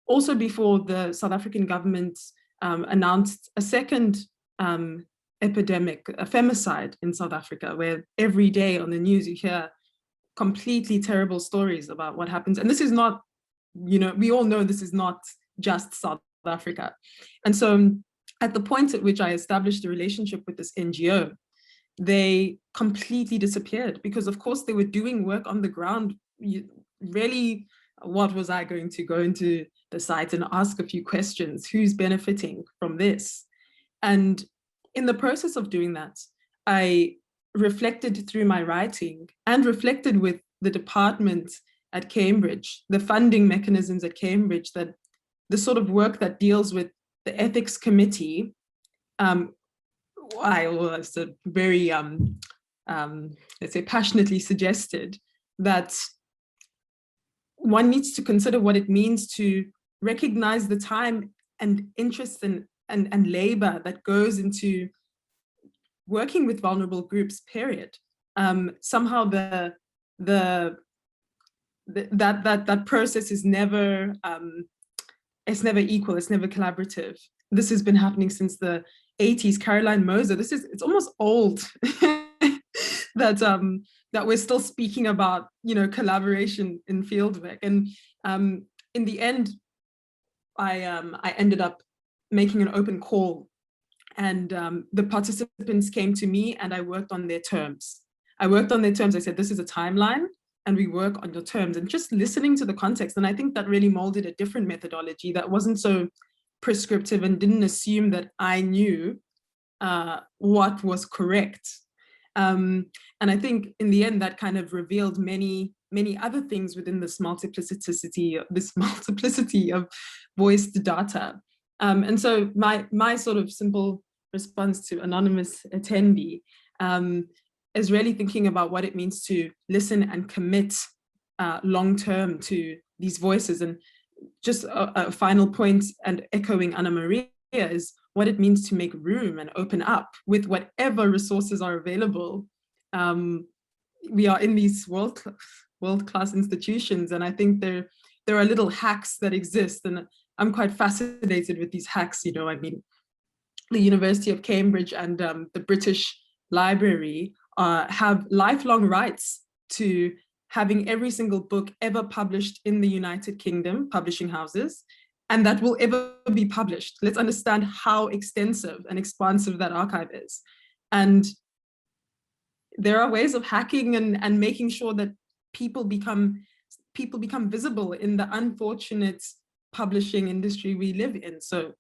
also before the South African government announced a second epidemic, a femicide in South Africa, where every day on the news you hear completely terrible stories about what happens. And this is not, we all know this is not just South Africa. And so at the point at which I established a relationship with this NGO, they completely disappeared because, of course, they were doing work on the ground. Really, what was I going to go into the site and ask a few questions? Who's benefiting from this? And in the process of doing that, I reflected through my writing and reflected with the department at Cambridge, the funding mechanisms at Cambridge, that the sort of work that deals with the ethics committee, I was very, let's say, passionately suggested that one needs to consider what it means to recognize the time and interest and labor that goes into working with vulnerable groups, period. Somehow that process is never, it's never equal, it's never collaborative. This has been happening since the 80s. Caroline Moser, it's almost old that we're still speaking about, collaboration in fieldwork. And in the end, I ended up making an open call, and the participants came to me and I worked on their terms. I said, this is a timeline and we work on your terms, and just listening to the context. And I think that really molded a different methodology that wasn't so prescriptive and didn't assume that I knew what was correct. And I think in the end, that kind of revealed many other things within this multiplicity of voiced data. And so my sort of simple response to anonymous attendee is really thinking about what it means to listen and commit long-term to these voices. And just a final point, and echoing Anna Maria, is what it means to make room and open up with whatever resources are available. We are in these world-class institutions, and I think there are little hacks that exist, and I'm quite fascinated with these hacks. I mean, the University of Cambridge and the British Library have lifelong rights to having every single book ever published in the United Kingdom, publishing houses, and that will ever be published. Let's understand how extensive and expansive that archive is. And there are ways of hacking and making sure that people become visible in the unfortunate publishing industry we live in. So,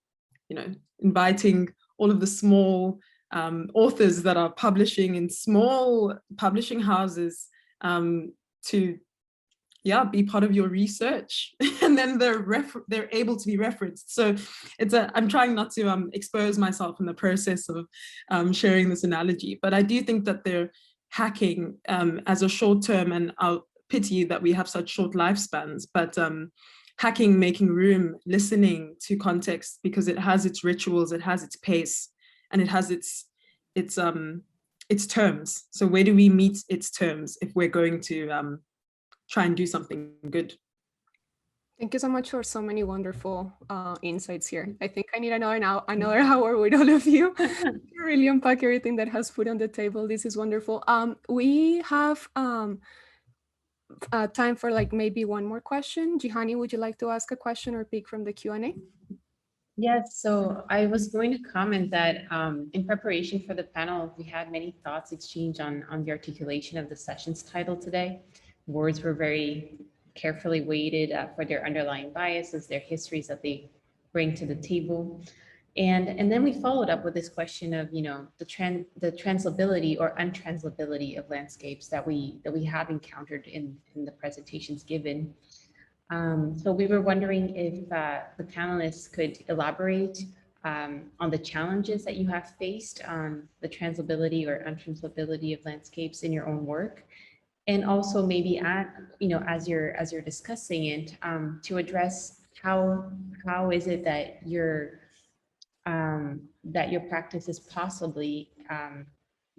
inviting all of the small authors that are publishing in small publishing houses to be part of your research, and then they're able to be referenced. So I'm trying not to expose myself in the process of sharing this analogy, but I do think that they're hacking as a short term, and I'll pity that we have such short lifespans, but hacking, making room, listening to context, because it has its rituals, it has its pace, and it has its terms. So where do we meet its terms if we're going to try and do something good? Thank you so much for so many wonderful insights here. I think I need another hour with all of you to really unpack everything that has put on the table. This is wonderful. We have time for maybe one more question. Jihani, would you like to ask a question or pick from the Q&A? Yes, so I was going to comment that in preparation for the panel, we had many thoughts exchanged on the articulation of the session's title today. Words were very carefully weighted for their underlying biases, their histories that they bring to the table. And then we followed up with this question of, the translability or untranslatability of landscapes that we have encountered in the presentations given. So we were wondering if the panelists could elaborate on the challenges that you have faced on the translatability or untranslatability of landscapes in your own work, and also maybe as you're discussing it, to address how is it that your practice is possibly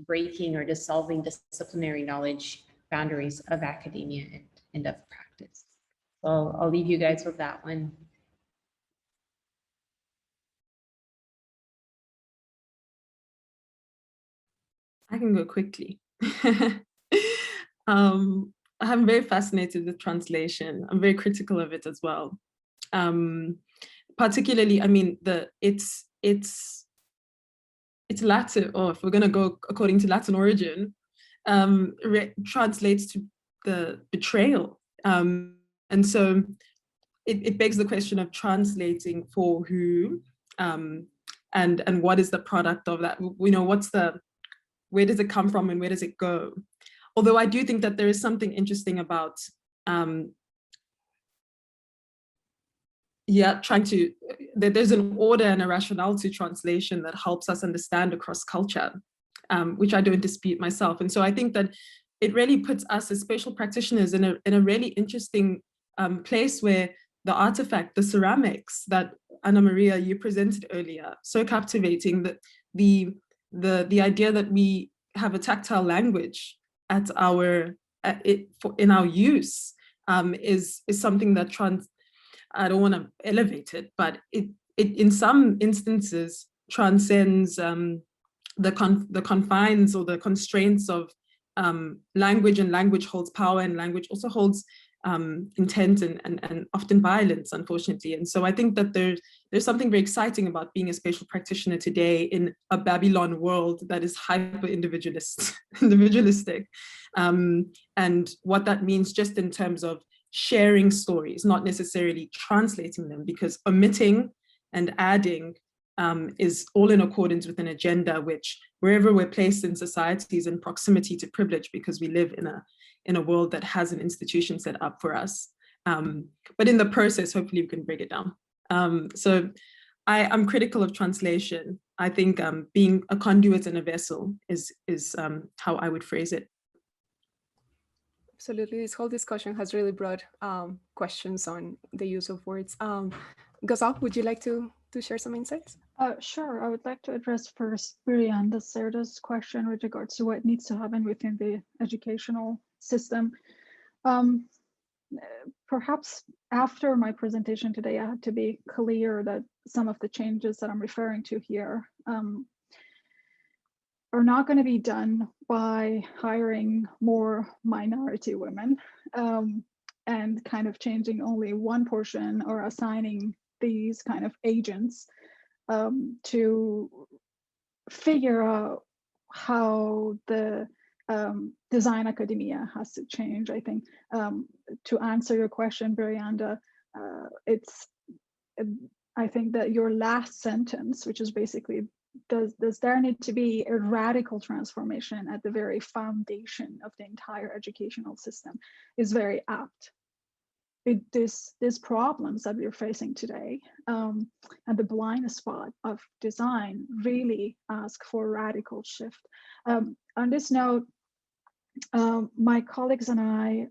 breaking or dissolving disciplinary knowledge boundaries of academia and of practice. So I'll leave you guys with that one. I can go quickly. I'm very fascinated with translation. I'm very critical of it as well. Particularly, I mean, it's it's Latin, or if we're going to go according to Latin origin, translates to the betrayal. And so it begs the question of translating for who, and what is the product of that? You know, where does it come from and where does it go? Although I do think that there is something interesting about, there's an order and a rationale to translation that helps us understand across culture, which I don't dispute myself. And so I think that it really puts us as spatial practitioners in a really interesting place where the artifact, the ceramics that Ana Maria, you presented earlier, so captivating, that the idea that we have a tactile language in our use is something that I don't want to elevate it, but it in some instances transcends the confines or the constraints of language, and language holds power, and language also holds intent and often violence, unfortunately. And so I think that there's something very exciting about being a spatial practitioner today in a Babylon world that is hyper individualistic, and what that means just in terms of sharing stories, not necessarily translating them, because omitting and adding is all in accordance with an agenda which, wherever we're placed in society, is in proximity to privilege, because we live in a world that has an institution set up for us. But in the process, hopefully we can break it down. So I'm critical of translation. I think being a conduit and a vessel is how I would phrase it. Absolutely. This whole discussion has really brought questions on the use of words. Ghazal, would you like to share some insights? Sure. I would like to address first Brianda Serda's question with regards to what needs to happen within the educational system. Perhaps after my presentation today, I had to be clear that some of the changes that I'm referring to here are not going to be done by hiring more minority women and kind of changing only one portion, or assigning these kind of agents to figure out how the design academia has to change. I think to answer your question, Brianda, I think that your last sentence, which is basically, does there need to be a radical transformation at the very foundation of the entire educational system, is very apt. These problems that we're facing today and the blind spot of design really ask for radical shift. On this note, my colleagues and I,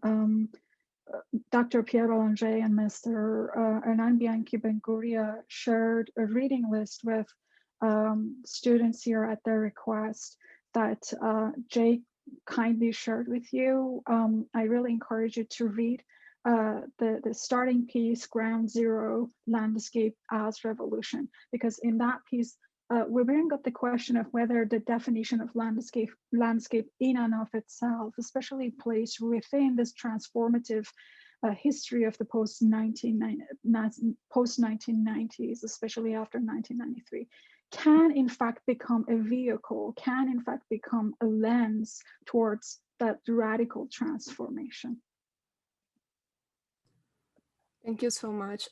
Dr. Pierre Belanger and Mr. Hernan Bianchi-Benguria, shared a reading list with students here at their request that Jake kindly shared with you. I really encourage you to read the starting piece, Ground Zero, Landscape as Revolution, because in that piece, we bring up the question of whether the definition of landscape in and of itself, especially placed within this transformative history of the post-1990s, especially after 1993, can in fact become a vehicle, can in fact become a lens towards that radical transformation. Thank you so much.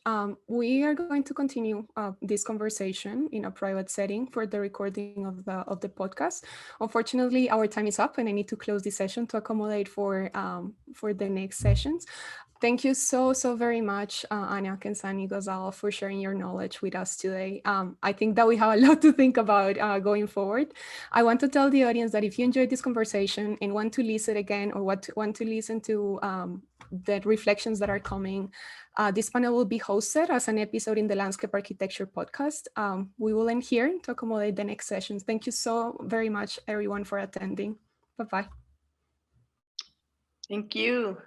We are going to continue this conversation in a private setting for the recording of the podcast. Unfortunately, our time is up and I need to close this session to accommodate for the next sessions. Thank you so very much, Anya, Khensani, Ghazal, for sharing your knowledge with us today. I think that we have a lot to think about going forward. I want to tell the audience that if you enjoyed this conversation and want to listen again, or want to listen to the reflections that are coming, this panel will be hosted as an episode in the Landscape Architecture podcast. We will end here to accommodate the next sessions. Thank you so very much, everyone, for attending. Bye-bye. Thank you.